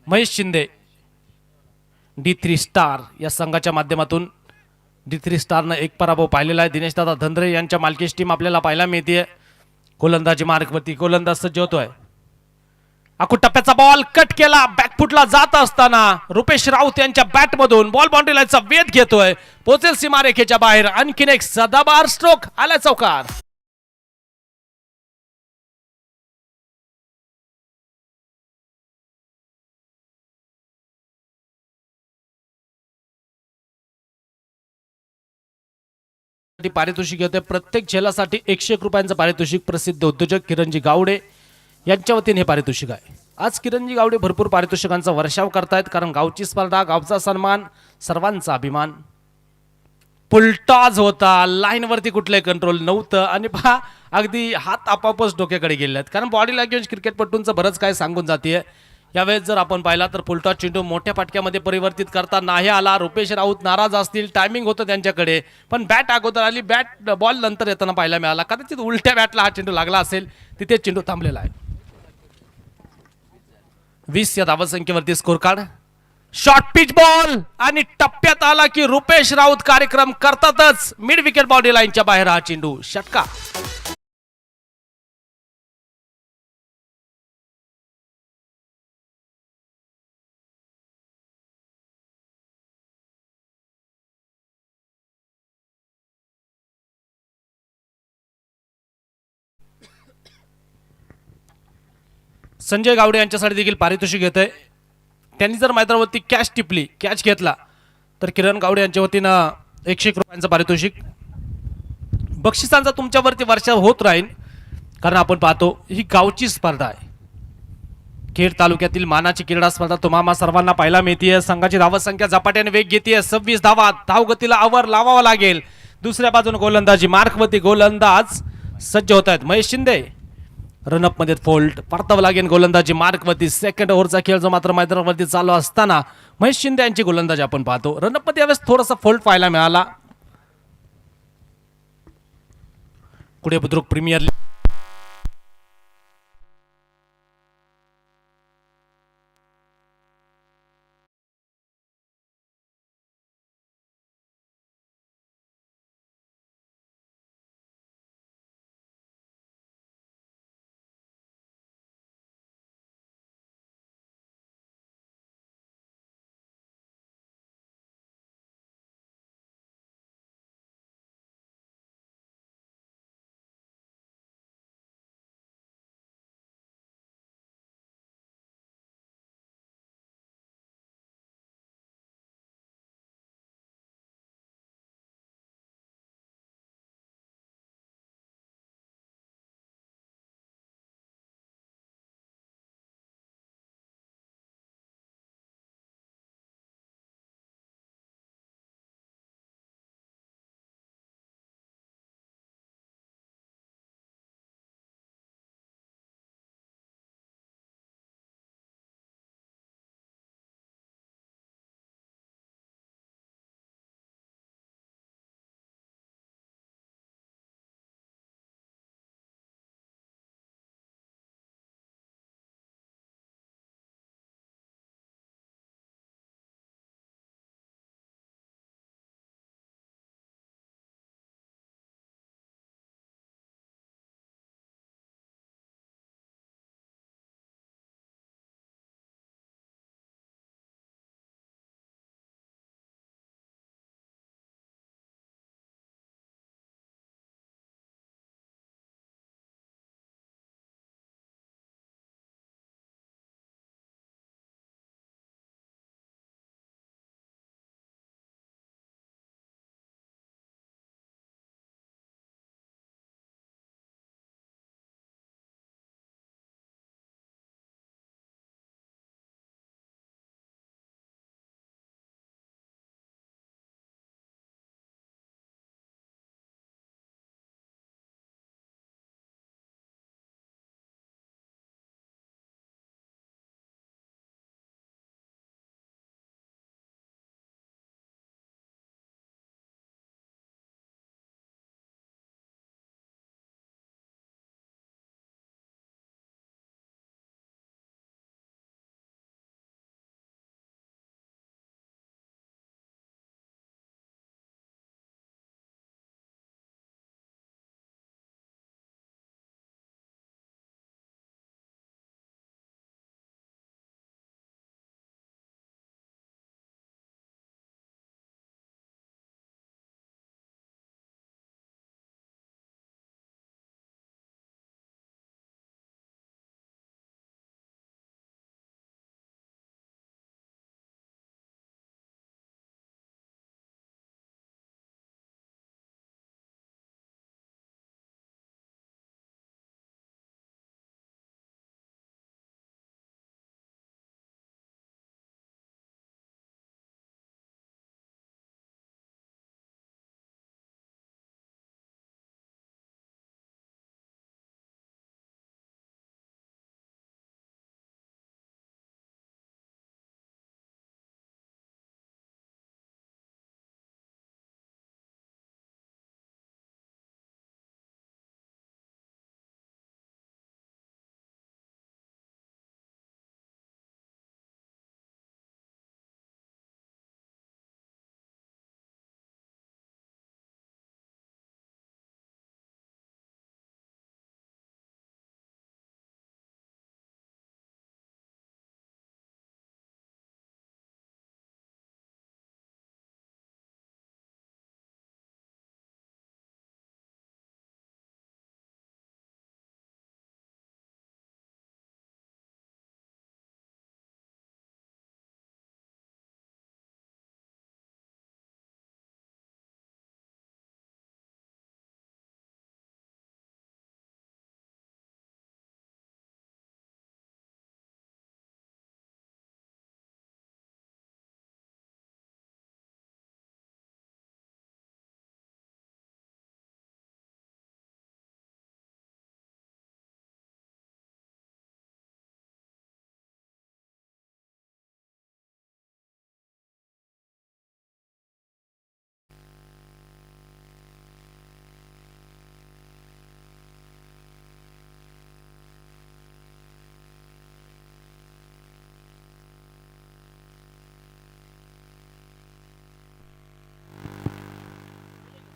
महेश शिंदे. D3 स्टार या संघाच्या माध्यमातून D3 स्टारनं एक पराभव पाहिलेला आहे. दिनेशदादा धंद्रे यांच्या मालकीची टीम आपल्याला पाहायला मिळते. गोलंदाजी मार्क वरती गोलंदाज सज्ज होतोय. आखू टप्प्याचा बॉल कट केला. बॅकफुटला जात असताना रुपेश राऊत यांच्या बॅट मधून बॉल बाउंड्री लाईनचा वेध घेतोय. पोचेल सीमारेखेच्या बाहेर. आणखीन एक सदाबहार स्ट्रोक आला चौकार. पारितोषिक येते. प्रत्येक झेलासाठी 101 रुपयांचं पारितोषिक प्रसिद्ध उद्योजक किरणजी गावडे यांच्या वतीने हे पारितोषिक आहे. आज किरणजी गावडे भरपूर पारितोषिकांचा वर्षाव करतायत कारण गावची स्पर्धा, गावचा सन्मान, सर्वांचा अभिमान. पुलटॉज होता. लाईन वरती कुठलंही कंट्रोल नव्हतं आणि पहा अगदी हात आपापच डोक्याकडे गेले आहेत कारण बॉडी लँग्वेज क्रिकेटपटूंचं बरंच काय सांगून जाते. यावेळेस जर आपण पाहिला तर फुलटॉस चेंडू मोठ्या फाटक्यामध्ये परिवर्तित करता नाही आला. रुपेश राऊत नाराज असतील. टायमिंग होतं त्यांच्याकडे पण बॅट अगोदर आली. बॅट बॉल नंतर येताना पाहायला मिळाला. कदाचित उलट्या बॅटला हा चेंडू लागला असेल. तिथे चेंडू थांबलेला आहे. 20 या धावसंख्येवरती score card. Short pitch ball आणि टप्प्यात आला की रुपेश राऊत कार्यक्रम करतातच. मिड विकेट बाउंड्री लाईनच्या बाहेर हा चेंडू षटका. संजय गावडे यांच्यासाठी देखील पारितोषिक येतंय. त्यांनी जर मैदानावरती कॅच टिपली, कॅच घेतला तर किरण गावडे यांच्या वतीनं 101 रुपयांचं पारितोषिक. बक्षिसांचा तुमच्यावरती वर्षा होत राहील कारण आपण पाहतो ही गावची स्पर्धा आहे. खेड तालुक्यातील मानाची क्रीडा स्पर्धा तुम्हाला सर्वांना पाहायला मिळते. संघाची धावसंख्या झपाट्याने वेग घेते. 26 धावा. धावगतीला आवर लावावा लागेल. दुसऱ्या बाजूने गोलंदाजी मार्कवरती गोलंदाज सज्ज होत आहेत. महेश शिंदे रनअप मध्ये फोल्ड परतावं लागेल. गोलंदाजी मार्कवरती सेकंड ओव्हरचा खेळ जो मात्र मैदानावरती चालू असताना महेश शिंदे यांची गोलंदाजी आपण पाहतो. रनअप मध्ये यावेळेस थोडासा फोल्ड पाहायला मिळाला. पुढे Budruk premier league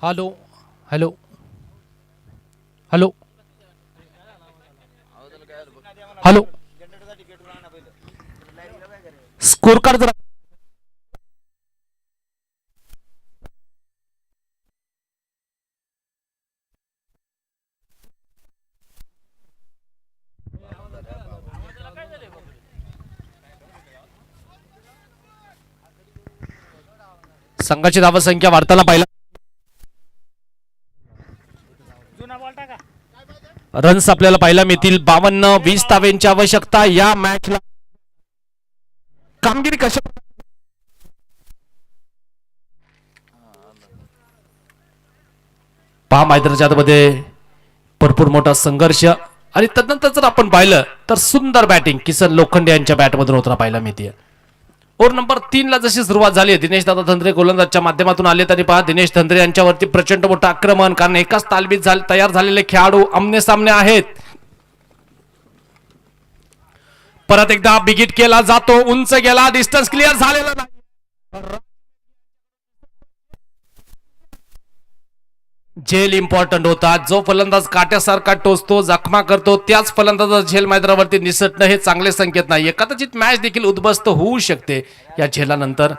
hello hello hello hello scorecard जरा संघाची धावसंख्या वाढताना पाहिला रन्स आपल्याला पाहायला मिळतील 52-20 धावांची आवश्यकता या मॅचला कामगिरी कशा पहा मैदानाच्या मध्ये भरपूर मोठा संघर्ष आणि तदनंतर जर आपण पाहिलं तर सुंदर बॅटिंग किसन लोखंडे यांच्या बॅटमधून होताना पाहायला मिळते ओव्हर नंबर 3 ला जशी सुरुवात झाली दिनेश दादा धंद्रे गोलंदाजच्या माध्यमातून आले तरी पहा दिनेश धंद्रे यांच्यावरती प्रचंड मोठं आक्रमण कारण एकाच तालमीत तयार झालेले खेळाडू आमने सामने आहेत परत एकदा बिगिट केला जातो उंच गेला डिस्टन्स क्लिअर झालेला नाही झेल इम्पॉर्टंट होता जो फलंदाज काट्यासारखा टोचतो जखमा करतो त्याच फलंदाज झेल मैदानावरती निसटणं हे चांगले संकेत नाही कदाचित मॅच देखील उद्ध्वस्त होऊ शकते या झेलानंतर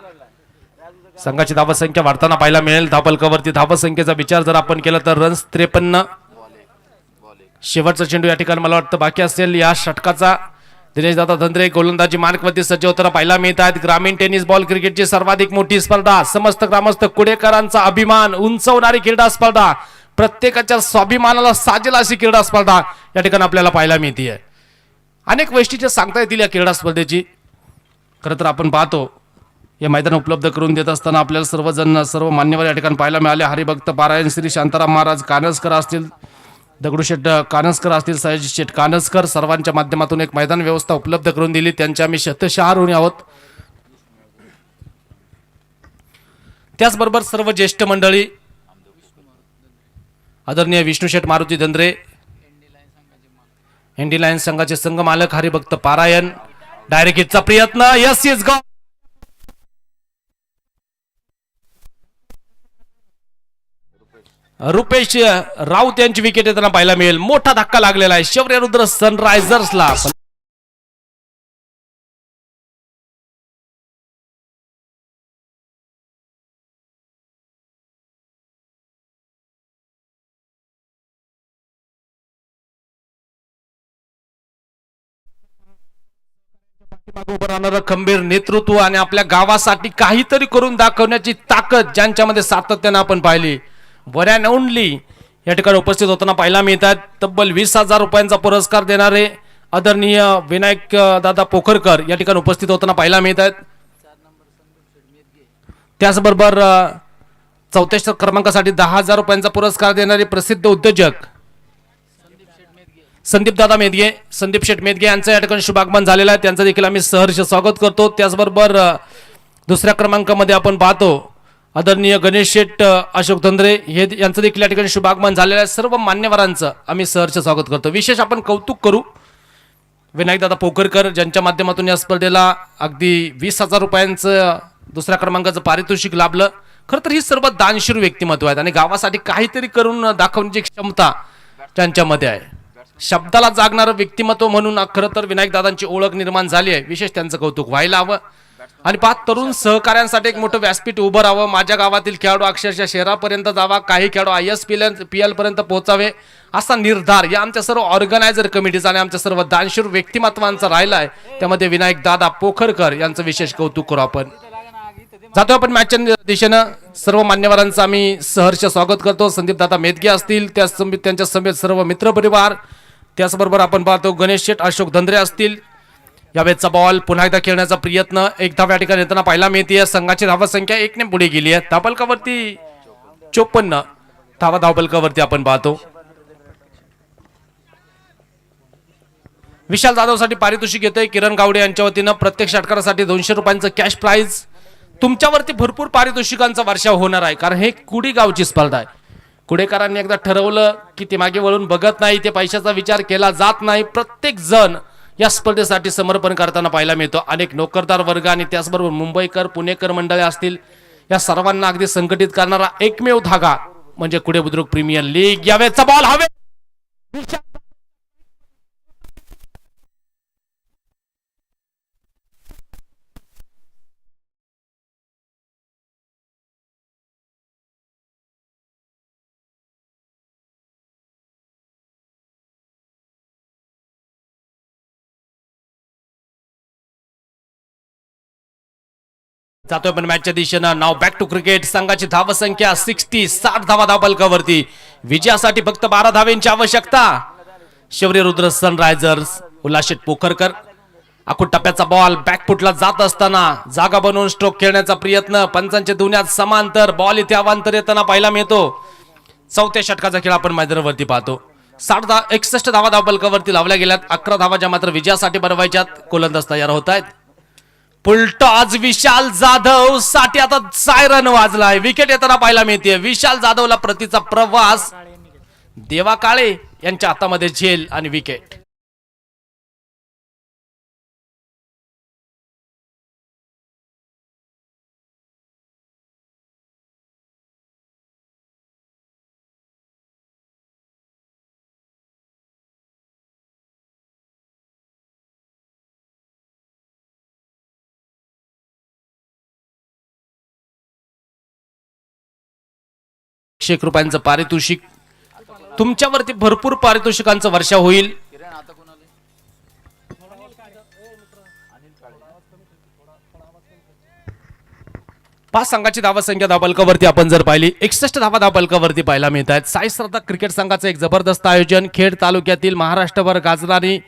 संघाची धावसंख्या वाढताना पाहायला मिळेल धावफलकावरती धावसंख्येचा विचार जर आपण केला तर रन्स 53 शेवटचा चेंडू या ठिकाणी मला वाटतं बाकी असेल या षटकाचा दिनेश दादा धंद्रे गोलंदाजी मार्कवरती सज्ज होताना पाहायला मिळत आहेत ग्रामीण टेनिस बॉल क्रिकेटची सर्वाधिक मोठी स्पर्धा समस्त ग्रामस्थ कुडेकरांचा अभिमान उंचवणारी क्रीडा स्पर्धा प्रत्येकाच्या स्वाभिमानाला साजेल अशी क्रीडा स्पर्धा या ठिकाणी आपल्याला पाहायला मिळते अनेक वैशिष्ट्ये सांगता येतील या क्रीडा स्पर्धेची खरं तर आपण पाहतो हे मैदान उपलब्ध करून देत असताना आपल्याला सर्वजण सर्व मान्यवर या ठिकाणी पाहायला मिळाले हरिभक्त पारायण श्री शांताराम महाराज कानसकर असतील दगडूशेठ कानसकर असतील सयाजी शेठ कानसकर सर्वांच्या माध्यमातून एक मैदान व्यवस्था उपलब्ध करून दिली त्यांच्या आम्ही शतशः ऋणी आहोत त्याचबरोबर सर्व ज्येष्ठ मंडळी आदरणीय विष्णुशेठ मारुती धंद्रे एनडी लायन्स संघाचे संघ मालक हरिभक्त पारायण डायरेक्ट हिटचा प्रयत्न यस इज गॉ रुपेश राऊत यांची विकेट येताना पाहायला मिळेल मोठा धक्का लागलेला आहे शौर्य रुद्र सनरायझर्सला उभं राहणारं खंबीर नेतृत्व आणि आपल्या गावासाठी काहीतरी करून दाखवण्याची ताकद ज्यांच्यामध्ये सातत्याने आपण पाहिली वन अँड ओनली या ठिकाणी उपस्थित होताना पाहायला मिळतात तब्बल 20,000 रुपयांचा पुरस्कार देणारे आदरणीय विनायक दादा पोखरकर या ठिकाणी उपस्थित होताना पाहायला मिळतात त्याचबरोबर 44 क्रमांकासाठी 10,000 रुपयांचा पुरस्कार देणारे प्रसिद्ध उद्योजक संदीप दादा मेदगे संदीप शेठ मेदगे यांचं या ठिकाणी शुभागमन झालेलं आहे त्यांचं देखील आम्ही सहर्ष स्वागत करतो त्याचबरोबर दुसऱ्या क्रमांकामध्ये आपण पाहतो आदरणीय गणेश शेठ अशोक धंद्रे हे यांचं देखील या ठिकाणी शुभागमन झालेलं आहे सर्व मान्यवरांचं आम्ही सहर्ष स्वागत करतो विशेष आपण कौतुक करू विनायक दादा पोखरकर ज्यांच्या माध्यमातून या स्पर्धेला अगदी 20,000 रुपयांचं दुसऱ्या क्रमांकाचं पारितोषिक लाभलं खरं तर ही सर्व दानशूर व्यक्तिमत्व आहेत आणि गावासाठी काहीतरी करून दाखवण्याची क्षमता त्यांच्यामध्ये आहे शब्दाला जागणारं व्यक्तिमत्व म्हणून खरं तर विनायक दादांची ओळख निर्माण झाली आहे विशेष त्यांचं कौतुक व्हायला हवं आणि 5 तरुण सहकार्यांसाठी एक मोठं व्यासपीठ उभं राहावं माझ्या गावातील खेळाडू अक्षरशः शहरापर्यंत जावा काही खेळाडू ISPL पर्यंत पोहोचावे असा निर्धार या आमच्या सर्व ऑर्गनायझर कमिटीचा आणि आमच्या सर्व दानशूर व्यक्तिमत्वांचा राहिला आहे त्यामध्ये विनायक दादा पोखरकर यांचं विशेष कौतुक करू आपण जातो आपण मॅचच्या दिशेनं सर्व मान्यवरांचं आम्ही सहर्ष स्वागत करतो संदीप दादा मेदगे असतील त्यांच्या समेत सर्व मित्रपरिवार त्याचबरोबर आपण पाहतो गणेश शेठ अशोक धंद्रे असतील यावेळेचा बॉल पुन्हा एकदा खेळण्याचा प्रयत्न एक धाव या ठिकाणी येताना पाहायला मिळते संघाची धावसंख्या 1 ने पुढे गेली आहे धावफलकावरती 54 धावा धावफलकावरती आपण पाहतो विशाल जाधवसाठी पारितोषिक येतोय किरण गावडे यांच्या वतीनं प्रत्येक षटकारासाठी 200 रुपयांचं कॅश प्राइज तुमच्यावरती भरपूर पारितोषिकांचा वर्षाव होणार आहे कारण हे कुडी गावची स्पर्धा आहे कुडेकरांनी एकदा ठरवलं की ते मागे वळून बघत नाही ते पैशाचा विचार केला जात नाही प्रत्येक जण या स्पर्धेसाठी समर्पण करताना पाहायला मिळतो अनेक नोकरदार वर्ग आणि त्याचबरोबर मुंबईकर पुणेकर मंडळे असतील या सर्वांना अगदी संघटित करणारा एकमेव धागा म्हणजे कुडे बुद्रुक प्रीमियर लीग. यावेळेचा बॉल हवे जातोय पण मॅचच्या दिशेनं. नाव बॅक टू क्रिकेट. संघाची धावसंख्या 60 धावा धावपलकावरती. विजयासाठी फक्त 12 धावेंची आवश्यकता. शौर्य रुद्र सनरायझर्स. उल्हास पोखरकर. आखूड टप्प्याचा बॉल बॅकफुटला जात असताना जागा बनवून स्ट्रोक खेळण्याचा प्रयत्न. पंचांच्या दुनियात समांतर बॉल इथे अवांतर येताना पाहायला मिळतो. चौथ्या षटकाचा खेळ आपण मैदानावरती पाहतो. 61 धावा धावपलकावरती लावल्या गेल्यात. 11 धावा ज्या मात्र विजयासाठी बनवायच्यात. गोलंदाज तयार होत आहेत. पुलटॉज विशाल जाधव साठी आता सायरन वाजलाय. विकेट येताना पाहायला मिळते. विशाल जाधवला प्रतीचा प्रवास. देवा काळे यांच्या हातामध्ये झेल आणि विकेट. ₹100 पारितोषिक. तुमच्यावरती भरपूर पारितोषिकांचं वर्षा होईल. पाच संघाची धावसंख्या धावपलकावरती आपण जर पाहिली 61 धावा धावपलकावरती पाहायला मिळत आहेत. साई श्रद्धा क्रिकेट संघाचं एक जबरदस्त आयोजन. खेड तालुक्यातील महाराष्ट्रभर गाजणारी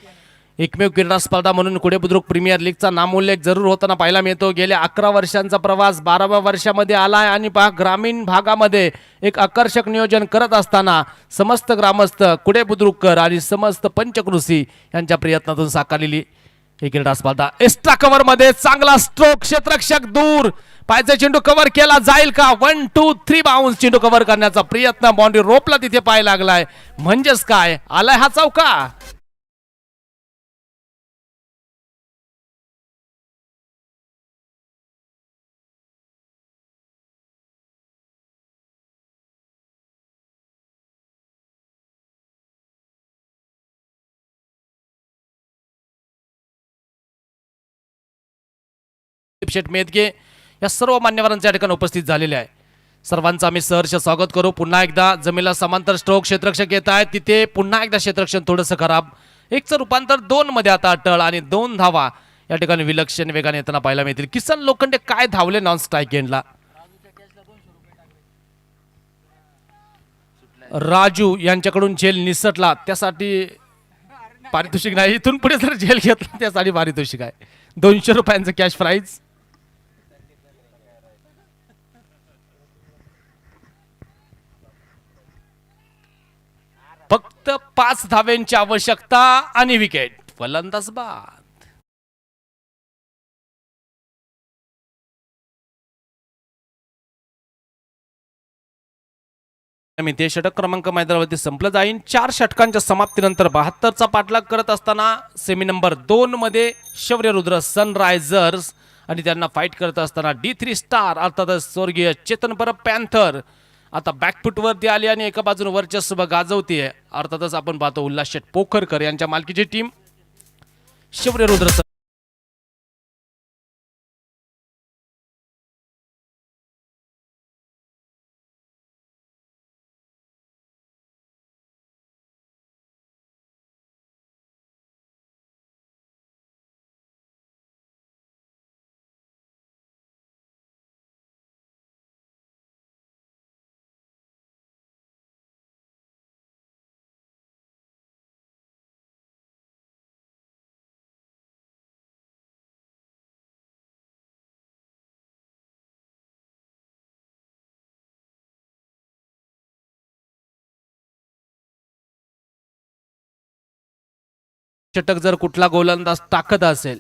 एकमेव क्रीडा स्पर्धा म्हणून कुडे बुद्रुक प्रीमियर लीगचा नामोल्लेख जरूर होताना पाहायला मिळतो. गेल्या 11 वर्षांचा प्रवास 12व्या वर्षामध्ये आलाय आणि ग्रामीण भागामध्ये एक आकर्षक नियोजन करत असताना समस्त ग्रामस्थ कुडे बुद्रुककर आणि समस्त पंचकृषी यांच्या प्रयत्नातून साकारलेली ही क्रीडा स्पर्धा. एक्स्ट्रा कव्हर मध्ये चांगला स्ट्रोक. क्षेत्ररक्षक दूर. पायचा चेंडू कव्हर केला जाईल का? 1 2 3 बाउन्स. चेंडू कव्हर करण्याचा प्रयत्न. बाउंड्री रोपला तिथे पाय लागलाय. म्हणजेच काय आलाय हा चौका. शेठ मेदगे या सर्व मान्यवरांच्या या ठिकाणी उपस्थित झालेले आहे. सर्वांचं आम्ही सहर्ष स्वागत करू. पुन्हा एकदा जमिनीला समांतर स्ट्रोक. क्षेत्ररक्षक येत आहेत तिथे. पुन्हा एकदा क्षेत्ररक्षण थोडंसं खराब. एकचं रूपांतर 2 मध्ये आता अटळ आणि 2 धावा या ठिकाणी विलक्षण वेगाने येताना पाहायला मिळतील. किसन लोखंडे काय धावले नॉन स्ट्राईक एंडला. राजू यांच्याकडून झेल निसटला त्यासाठी पारितोषिक नाही. इथून पुढे जर झेल घेतला त्यासाठी पारितोषिक आहे. ₹200 कॅश प्राइज. फक्त 5 धावेंची आवश्यकता आणि विकेट. फलंदाज बाद. ते षटक क्रमांक मैदानावरती संपलं जाईल. 4 षटकांच्या समाप्तीनंतर 72चा पाठलाग करत असताना सेमी नंबर 2 मध्ये शौर्य रुद्र सनरायझर्स आणि त्यांना फाईट करत असताना D3 स्टार अर्थातच स्वर्गीय चेतन परब पॅन्थर आता बॅकफुट वरती आली आणि एका बाजूने वर्चस्व गाजवतीये. अर्थातच आपण पाहतो उल्हास शेठ पोखरकर यांच्या मालकीची टीम शौर्य रुद्र षटक जर कुठला गोलंदाज टाकत असेल.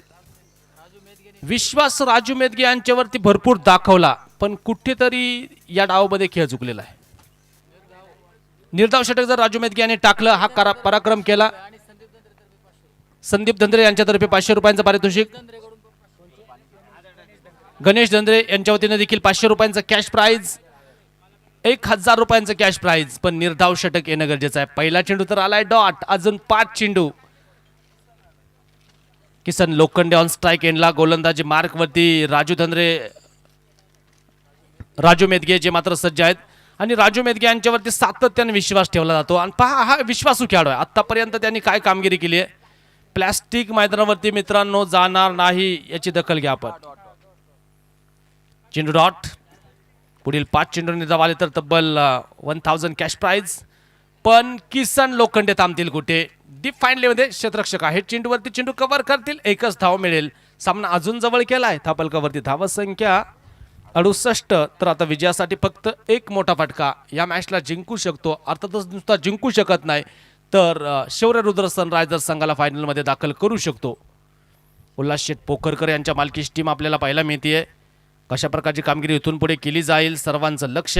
विश्वास राजू मेदगे यांच्यावरती भरपूर दाखवला पण कुठेतरी या डावामध्ये खेळ चुकलेला आहे. निर्धाव षटक जर राजू मेदगे यांनी टाकलं हा पराक्रम केला. संदीप धंद्रे यांच्यातर्फे ₹500 पारितोषिक. गणेश धंद्रे यांच्या वतीने देखील ₹500 कॅश प्राइज. 1000 रुपयांचं कॅश प्राइज, पण निर्धाव षटक येणं गरजेचं आहे. पहिला चेंडू तर आलाय डॉट, अजून 5 चेंडू. किसन लोखंडे ऑन स्ट्राइक एंडला. गोलंदाजी मार्क वरती राजू धंद्रे, राजू मेदगे जे मात्र सज्ज आहेत आणि राजू मेदगे यांच्यावरती सातत्याने विश्वास ठेवला जातो. आणि पहा हा विश्वासू खेळाडू आहे. आतापर्यंत त्यांनी काय कामगिरी केली आहे. प्लॅस्टिक मैदानावरती मित्रांनो जाणार नाही याची दखल घ्या आपण. चेंडू डॉट. पुढील 5 चेंडू निर्धाव आले तर तब्बल 1000 कॅश प्राइज, पण किसन लोखंडे थांबतील कुठे. डीप फाईनलीमध्ये क्षेत्ररक्षक आहे. चेंडूवरती चेंडू कव्हर करतील, एकच धाव मिळेल. सामना अजून जवळ केलाय. धापलकावरती धाव संख्या 68. तर आता विजयासाठी फक्त एक मोठा फटका. या मॅचला जिंकू शकतो, अर्थातच नुसता जिंकू शकत नाही तर शौर्य रुद्र सनरायझर्स संघाला फायनलमध्ये दाखल करू शकतो. उल्हास शेठ पोखरकर यांच्या मालकीची टीम आपल्याला पाहायला मिळते. कशा प्रकारची कामगिरी इथून पुढे केली जाईल सर्वांचं लक्ष.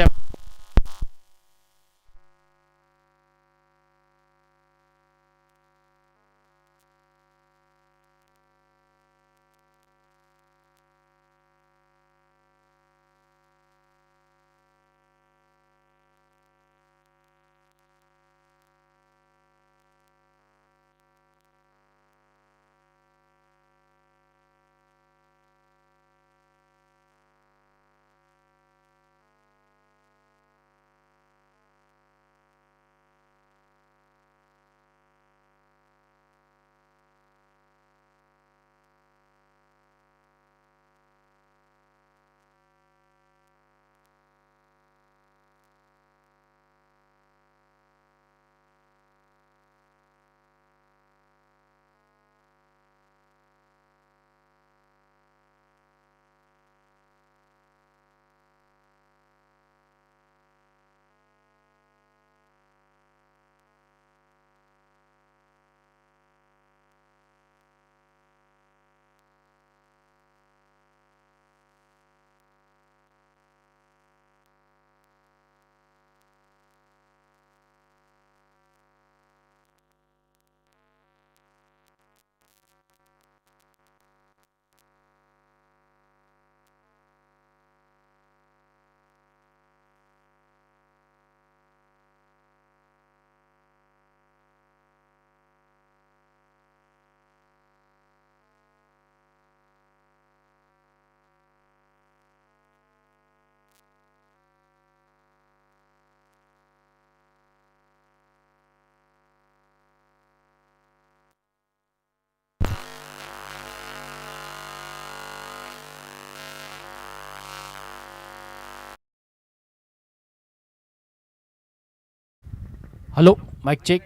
Hello mic check.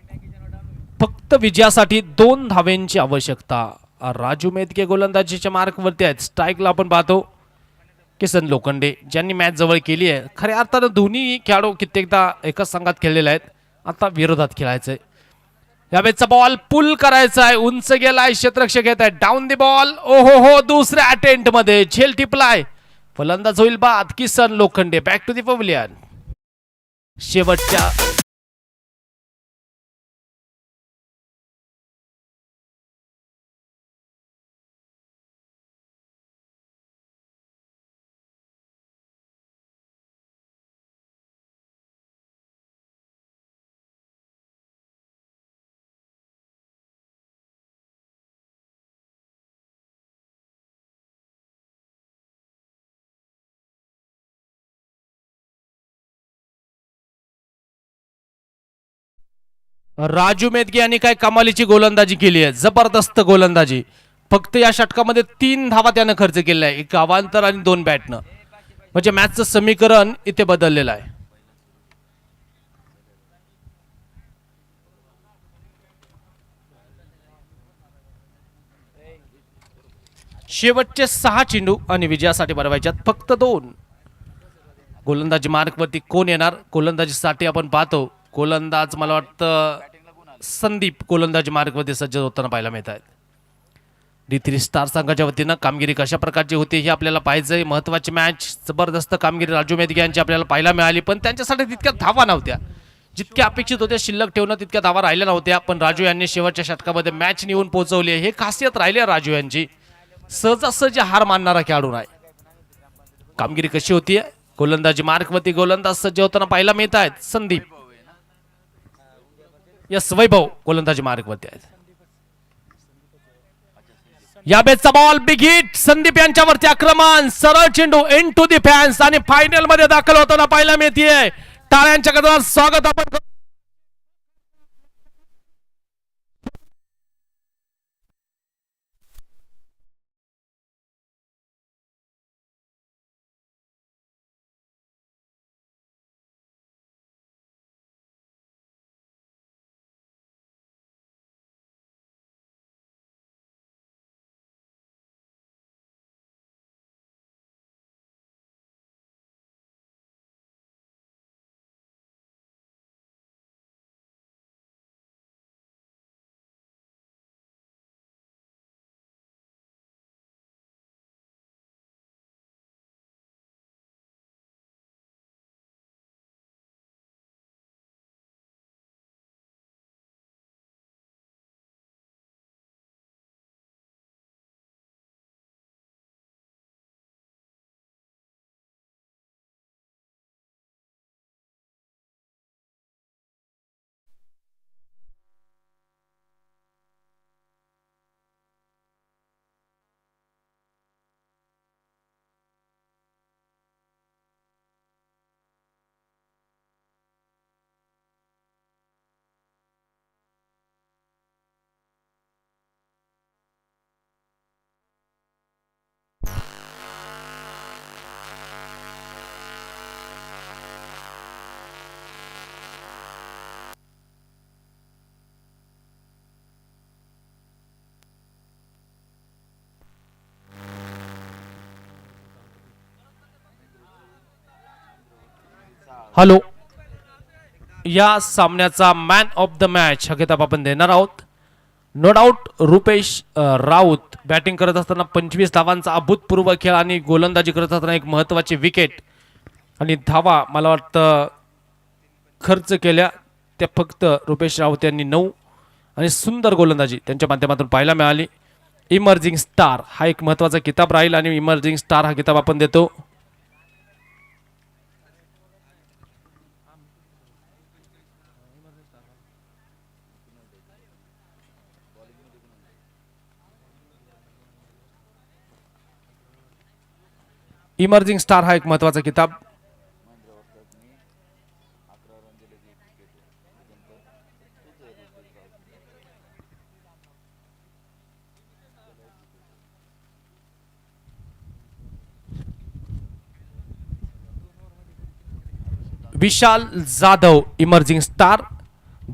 फक्त विजयासाठी 2 धावेंची आवश्यकता. राजू मेदगे गोलंदाजीच्या मार्कवरती आहेत. स्ट्राईकला आपण पाहतो किसन लोखंडे ज्यांनी मॅच जवळ केली आहे. खऱ्या अर्थानं दोन्ही खेळाडू कित्येकदा एकाच संघात खेळलेले आहेत. आता विरोधात खेळायचंय. यावेळेचा बॉल पुल करायचा आहे, उंच गेलाय, क्षेत्ररक्षक घेत आहे. Down the ball. ओहो हो, दुसऱ्या अटेम्प्ट मध्ये झेल टिपलाय. फलंदाज होईल बाद. Kisan Lokhande back to the pavilion. शेवटच्या राजू मेदगे यांनी काय कमालीची गोलंदाजी केली आहे. जबरदस्त गोलंदाजी. फक्त या षटकामध्ये 3 धावा त्यानं खर्च केल्या आहे. 1 अवांतर आणि 2 बॅटनं. म्हणजे मॅचचं समीकरण इथे बदललेलं आहे. शेवटचे 6 चेंडू आणि विजयासाठी बनवायच्यात फक्त 2. गोलंदाजी मार्कवरती कोण येणार. गोलंदाजीसाठी आपण पाहतो गोलंदाज मला वाटतं संदीप गोलंदाजी मार्कवरती सज्ज होताना पाहायला मिळत आहेत. D3 स्टार संघाच्या वतीनं कामगिरी कशा प्रकारची होती हे आपल्याला पाहायचंय. महत्वाची मॅच. जबरदस्त कामगिरी राजू मेदगे यांची आपल्याला पाहायला मिळाली, पण त्यांच्यासाठी तितक्या धावा नव्हत्या जितक्या अपेक्षित होत्या. शिल्लक ठेवणं तितक्या धावा राहिल्या नव्हत्या, पण राजू यांनी शेवटच्या षटकामध्ये मॅच नेऊन पोहोचवली. हे खासियत राहिली राजू यांची. सहजासहजी हार मानणारा खेळाडू नाही. कामगिरी कशी होती गोलंदाजी मार्कवरती गोलंदाज सज्ज होताना पाहायला मिळत आहेत. संदीप यस वैभव गोलंदाजी मार्कवरती आहेत. या बेसचा बॉल बिग हिट. संदीप यांच्यावरती आक्रमण, सरळ चेंडू इन टू दी फॅन्स आणि फायनल मध्ये दाखल होताना पाहायला मिळते. टाळ्यांच्या गजरात स्वागत आपण करू. हॅलो, या सामन्याचा मॅन ऑफ द मॅच हा किताब आपण देणार आहोत. No doubt Rupesh Raut batting करत असताना 25 धावांचा अभूतपूर्व खेळ आणि गोलंदाजी करत असताना एक महत्त्वाची विकेट आणि धावा मला वाटतं खर्च केल्या त्या फक्त रुपेश राऊत यांनी 9 आणि सुंदर गोलंदाजी त्यांच्या माध्यमातून पाहायला मिळाली. इमर्जिंग स्टार हा एक महत्त्वाचा किताब राहील आणि इमर्जिंग स्टार हा किताब आपण देतो. इमर्जिंग स्टार हा एक महत्त्वाचा किताब. विशाल जाधव इमर्जिंग स्टार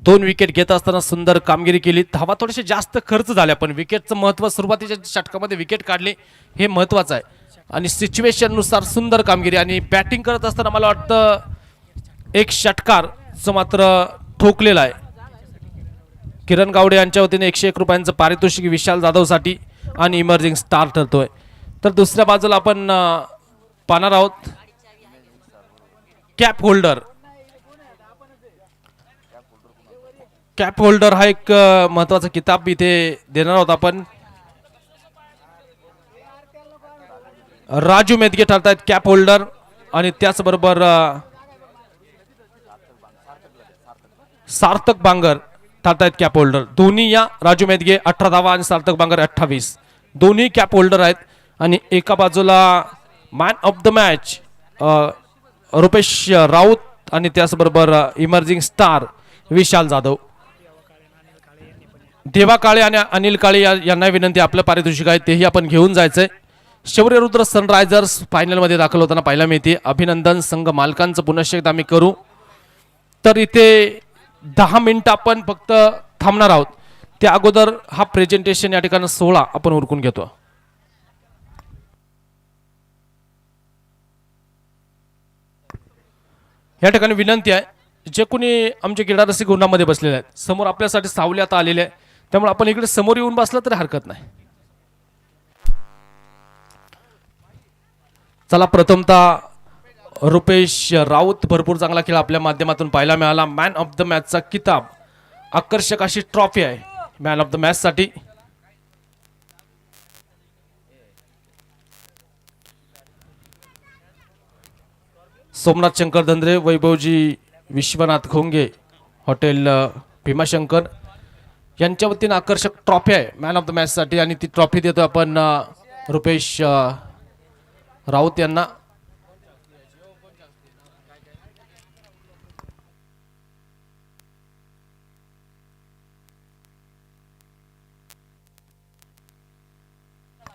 2 विकेट घेत असताना सुंदर कामगिरी केली. धावा थोडेसे जास्त खर्च झाल्या पण विकेटचं महत्त्व सुरुवातीच्या षटकामध्ये विकेट काढले हे महत्त्वाचं आहे आणि सिच्युएशन नुसार सुंदर कामगिरी आणि बॅटिंग करत असताना मला वाटतं एक षटकारचं मात्र ठोकलेला आहे. किरण गावडे यांच्या वतीने 101 रुपयांचं पारितोषिक विशाल जाधवसाठी आणि इमर्जिंग स्टार ठरतोय. तर दुसऱ्या बाजूला आपण पाहणार आहोत कॅप होल्डर. कॅप होल्डर हा एक महत्त्वाचा किताब इथे देणार आहोत आपण. राजू मेदगे ठरतायत कॅप होल्डर आणि त्याचबरोबर सार्थक बांगर ठरतायत कॅप होल्डर. दोन्ही या राजू मेदगे 18 धावा आणि सार्थक बांगर 28 दोन्ही कॅप होल्डर आहेत. आणि एका बाजूला man of the match Rupesh Raut आणि त्याचबरोबर इमर्जिंग स्टार विशाल जाधव. देवा काळे आणि अनिल काळे यांना विनंती, आपलं पारितोषिक आहे तेही आपण घेऊन जायचंय. शौर्यरुद्र सनरायझर्स फायनल मध्ये दाखल होताना पाहायला मिळते. अभिनंदन संघ मालकांचं पुनश्च एकदा आम्ही करू. तर इथे 10 मिनिटं आपण फक्त थांबणार आहोत. त्या अगोदर हा प्रेझेंटेशन या ठिकाणी 16 आपण उरकून घेतो. या ठिकाणी विनंती आहे, जे कोणी आमचे क्रीडा रसिक गुणामध्ये बसलेले आहेत, समोर आपल्यासाठी सावली आता आलेले आहे, त्यामुळे आपण इकडे समोर येऊन बसला तरी हरकत नाही. चला, प्रथमतः रुपेश राऊत भरपूर चांगला खेळ आपल्या माध्यमातून पाहायला मिळाला. मॅन ऑफ द मॅचचा किताब, आकर्षक अशी ट्रॉफी आहे मॅन ऑफ द मॅच साठी. सोमनाथ शंकर धंद्रे, वैभवजी विश्वनाथ खोंगे, हॉटेल भीमाशंकर यांच्या वतीने आकर्षक ट्रॉफी आहे मॅन ऑफ द मॅचसाठी आणि ती ट्रॉफी देतो आपण रुपेश राऊत यांना.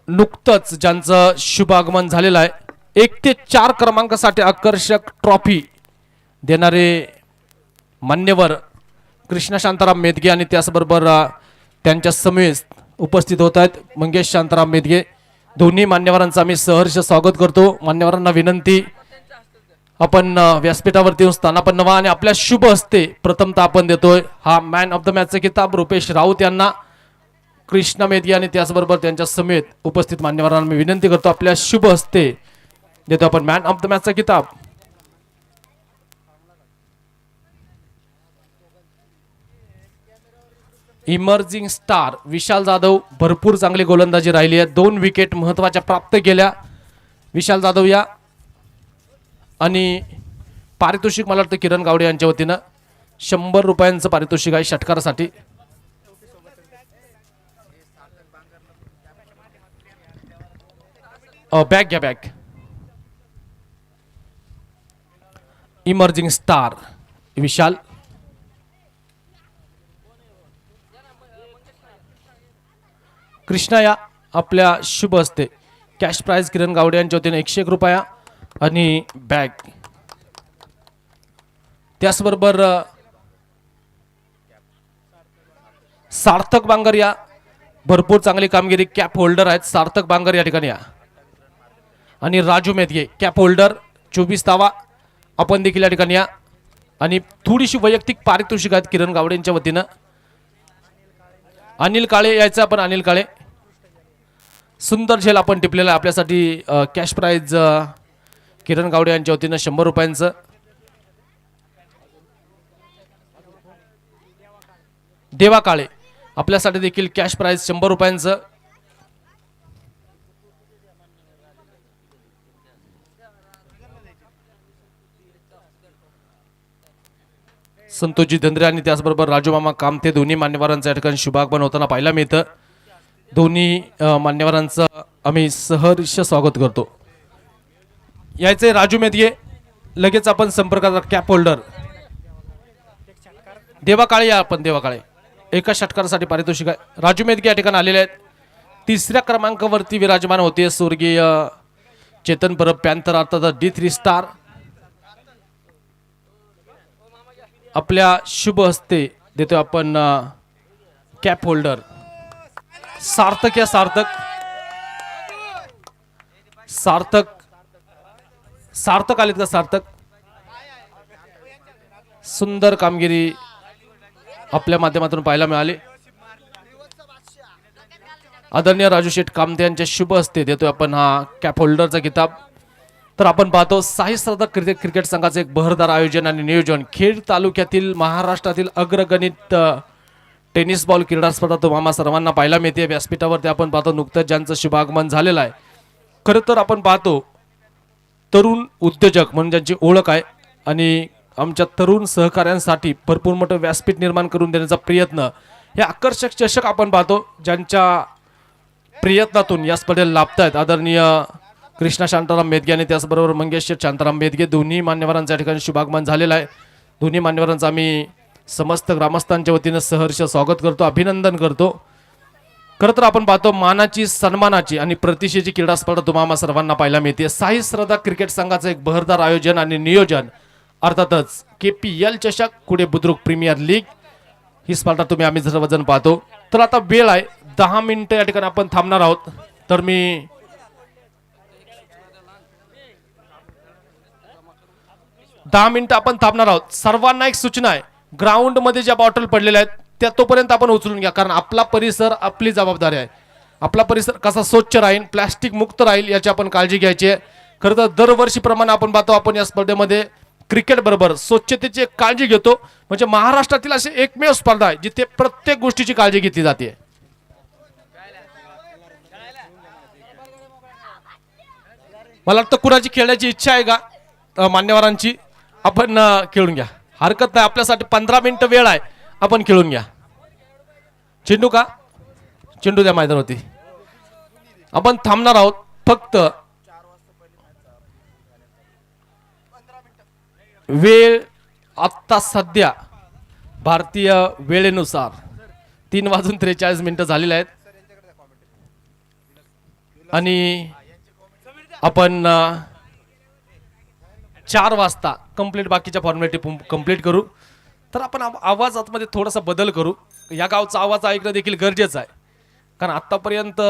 नुकतंच ज्यांचं शुभ आगमन झालेलं आहे 1 ते 4 क्रमांकासाठी आकर्षक ट्रॉफी देणारे मान्यवर कृष्ण शांताराम मेदगे आणि त्याचबरोबर त्यांच्या समेत उपस्थित होत आहेत मंगेश शांताराम मेदगे. दोन्ही मान्यवरांचं आम्ही सहर्ष स्वागत करतो. मान्यवरांना विनंती आपण व्यासपीठावरती येऊन स्थानापन्न व्हा आणि आपल्या शुभ हस्ते प्रथमतः आपण देतोय हा मॅन ऑफ द मॅचचा किताब रुपेश राऊत यांना. कृष्णा मेदगे आणि त्याचबरोबर त्यांच्या समेत उपस्थित मान्यवरांना मी विनंती करतो आपल्या शुभ हस्ते देतो आपण मॅन ऑफ द मॅचचा किताब. इमर्जिंग स्टार विशाल जाधव भरपूर चांगली गोलंदाजी राहिली आहे. 2 विकेट महत्वाच्या प्राप्त केल्या विशाल जाधव या. आणि पारितोषिक मला वाटतं किरण गावडे यांच्या वतीनं 100 रुपयांचं पारितोषिक आहे षटकारासाठी. बॅग घ्या बॅग. इमर्जिंग स्टार विशाल. कृष्णा या आपल्या शुभ हस्ते कॅश प्राइज किरण गावडे यांच्या वतीने 101 रुपया आणि बॅग. त्याचबरोबर सार्थक बांगर या भरपूर चांगली कामगिरी कॅप होल्डर आहेत सार्थक बांगर या ठिकाणी या. आणि राजू मेदगे कॅप होल्डर 24 धावा आपण देखील या ठिकाणी या. आणि थोडीशी वैयक्तिक पारितोषिक आहेत किरण गावडे यांच्या वतीनं. अनिल काळे यायचं आपण अनिल काळे सुंदर झेल आपण टिपलेला आहे आपल्यासाठी कॅश प्राइज किरण गावडे यांच्या वतीनं 100 रुपयांचं. देवा काळे आपल्यासाठी देखील कॅश प्राइज 100 रुपयांचं. संतोषजी धंद्रे आणि त्याचबरोबर राजू मामा कामते दोन्ही मान्यवरांचं या ठिकाणी शुभागमन होताना पाहायला मिळतं. दोन्ही मान्यवरांचं आम्ही सहर्ष स्वागत करतो. यायचे राजू मेदगे लगेच आपण संपर्कात कॅप होल्डर देवा काळे या आपण देवा काळे एका षटकारासाठी पारितोषिक आहे. राजू मेदगे या ठिकाणी आलेले आहेत. 3ऱ्या क्रमांकावरती विराजमान होते स्वर्गीय चेतन परब पॅन्थर अर्थात D3 स्टार. आपल्या शुभ हस्ते देतो आपण कॅप होल्डर सार्थक या सार्थक सार्थक सार्थक आलेत का सार्थक. सुंदर कामगिरी आपल्या माध्यमातून पाहायला मिळाली. आदरणीय राजू शेठ कामते यांच्या शुभ हस्ते देतोय आपण हा कॅप होल्डरचा किताब. तर आपण पाहतो साई श्रद्धा क्रिकेट संघाचे एक बहरदार आयोजन आणि नियोजन खेड तालुक्यातील महाराष्ट्रातील अग्रगणित टेनिस बॉल क्रीडा स्पर्धा तुम्हाला सर्वांना पाहायला मिळते. व्यासपीठावरती आपण पाहतो नुकतंच ज्यांचं शुभागमन झालेलं आहे. खरं तर आपण पाहतो तरुण उद्योजक म्हणून ज्यांची ओळख आहे आणि आमच्या तरुण सहकाऱ्यांसाठी भरपूर मोठं व्यासपीठ निर्माण करून देण्याचा प्रयत्न हे आकर्षक चषक आपण पाहतो ज्यांच्या प्रयत्नातून या स्पर्धेला लाभत आहेत. आदरणीय कृष्णा शांताराम मेदगे आणि त्याचबरोबर मंगेश शांताराम मेदगे दोन्ही मान्यवरांचं या ठिकाणी शुभागमन झालेलं आहे. दोन्ही मान्यवरांचं आम्ही समस्त ग्रामस्थांच्या वतीनं सहर्ष स्वागत करतो अभिनंदन करतो. खरं तर आपण पाहतो मानाची सन्मानाची आणि प्रतिष्ठेची क्रीडा स्पर्धा तुम्हाला सर्वांना पाहायला मिळते. साई श्रद्धा क्रिकेट संघाचं एक बहरदार आयोजन आणि नियोजन अर्थातच KPL चषक कुडे बुद्रुक प्रीमियर लीग ही स्पर्धा तुम्ही आम्ही सर्वजण पाहतो. तर आता वेळ आहे 10 मिनिटं या ठिकाणी आपण थांबणार आहोत. तर मी 10 मिनिटं आपण थांबणार आहोत. सर्वांना एक सूचना आहे ग्राउंड मध्ये ज्या बॉटल पडलेल्या आहेत त्या तोपर्यंत आपण उचलून घ्या कारण आपला परिसर आपली जबाबदारी आहे. आपला परिसर कसा स्वच्छ राहील प्लास्टिक मुक्त राहील याची आपण काळजी घ्यायची आहे. खरं तर दरवर्षीप्रमाणे आपण पाहतो आपण या स्पर्धेमध्ये क्रिकेट बरोबर स्वच्छतेची एक काळजी घेतो. म्हणजे महाराष्ट्रातील अशी एकमेव स्पर्धा आहे जिथे प्रत्येक गोष्टीची काळजी घेतली जाते. मला वाटतं कुणाची खेळण्याची इच्छा आहे का मान्यवरांची आपण खेळून घ्या, हरकत नाही. आपल्यासाठी 15 मिनिटं वेळ आहे, आपण खेळून घ्या. चेंडू का चेंडू द्या मैदानावरती. आपण थांबणार आहोत फक्त. वेळ आत्ता सध्या भारतीय वेळेनुसार 3:43 झालेले आहेत आणि आपण 4 वाजता कंप्लीट बाकीच्या फॉर्मॅलिटी कंप्लीट करू. तर आपण आवाजात मध्ये थोडासा बदल करू. या गावचा आवाज ऐकणं देखील गरजेचं आहे, कारण आतापर्यंत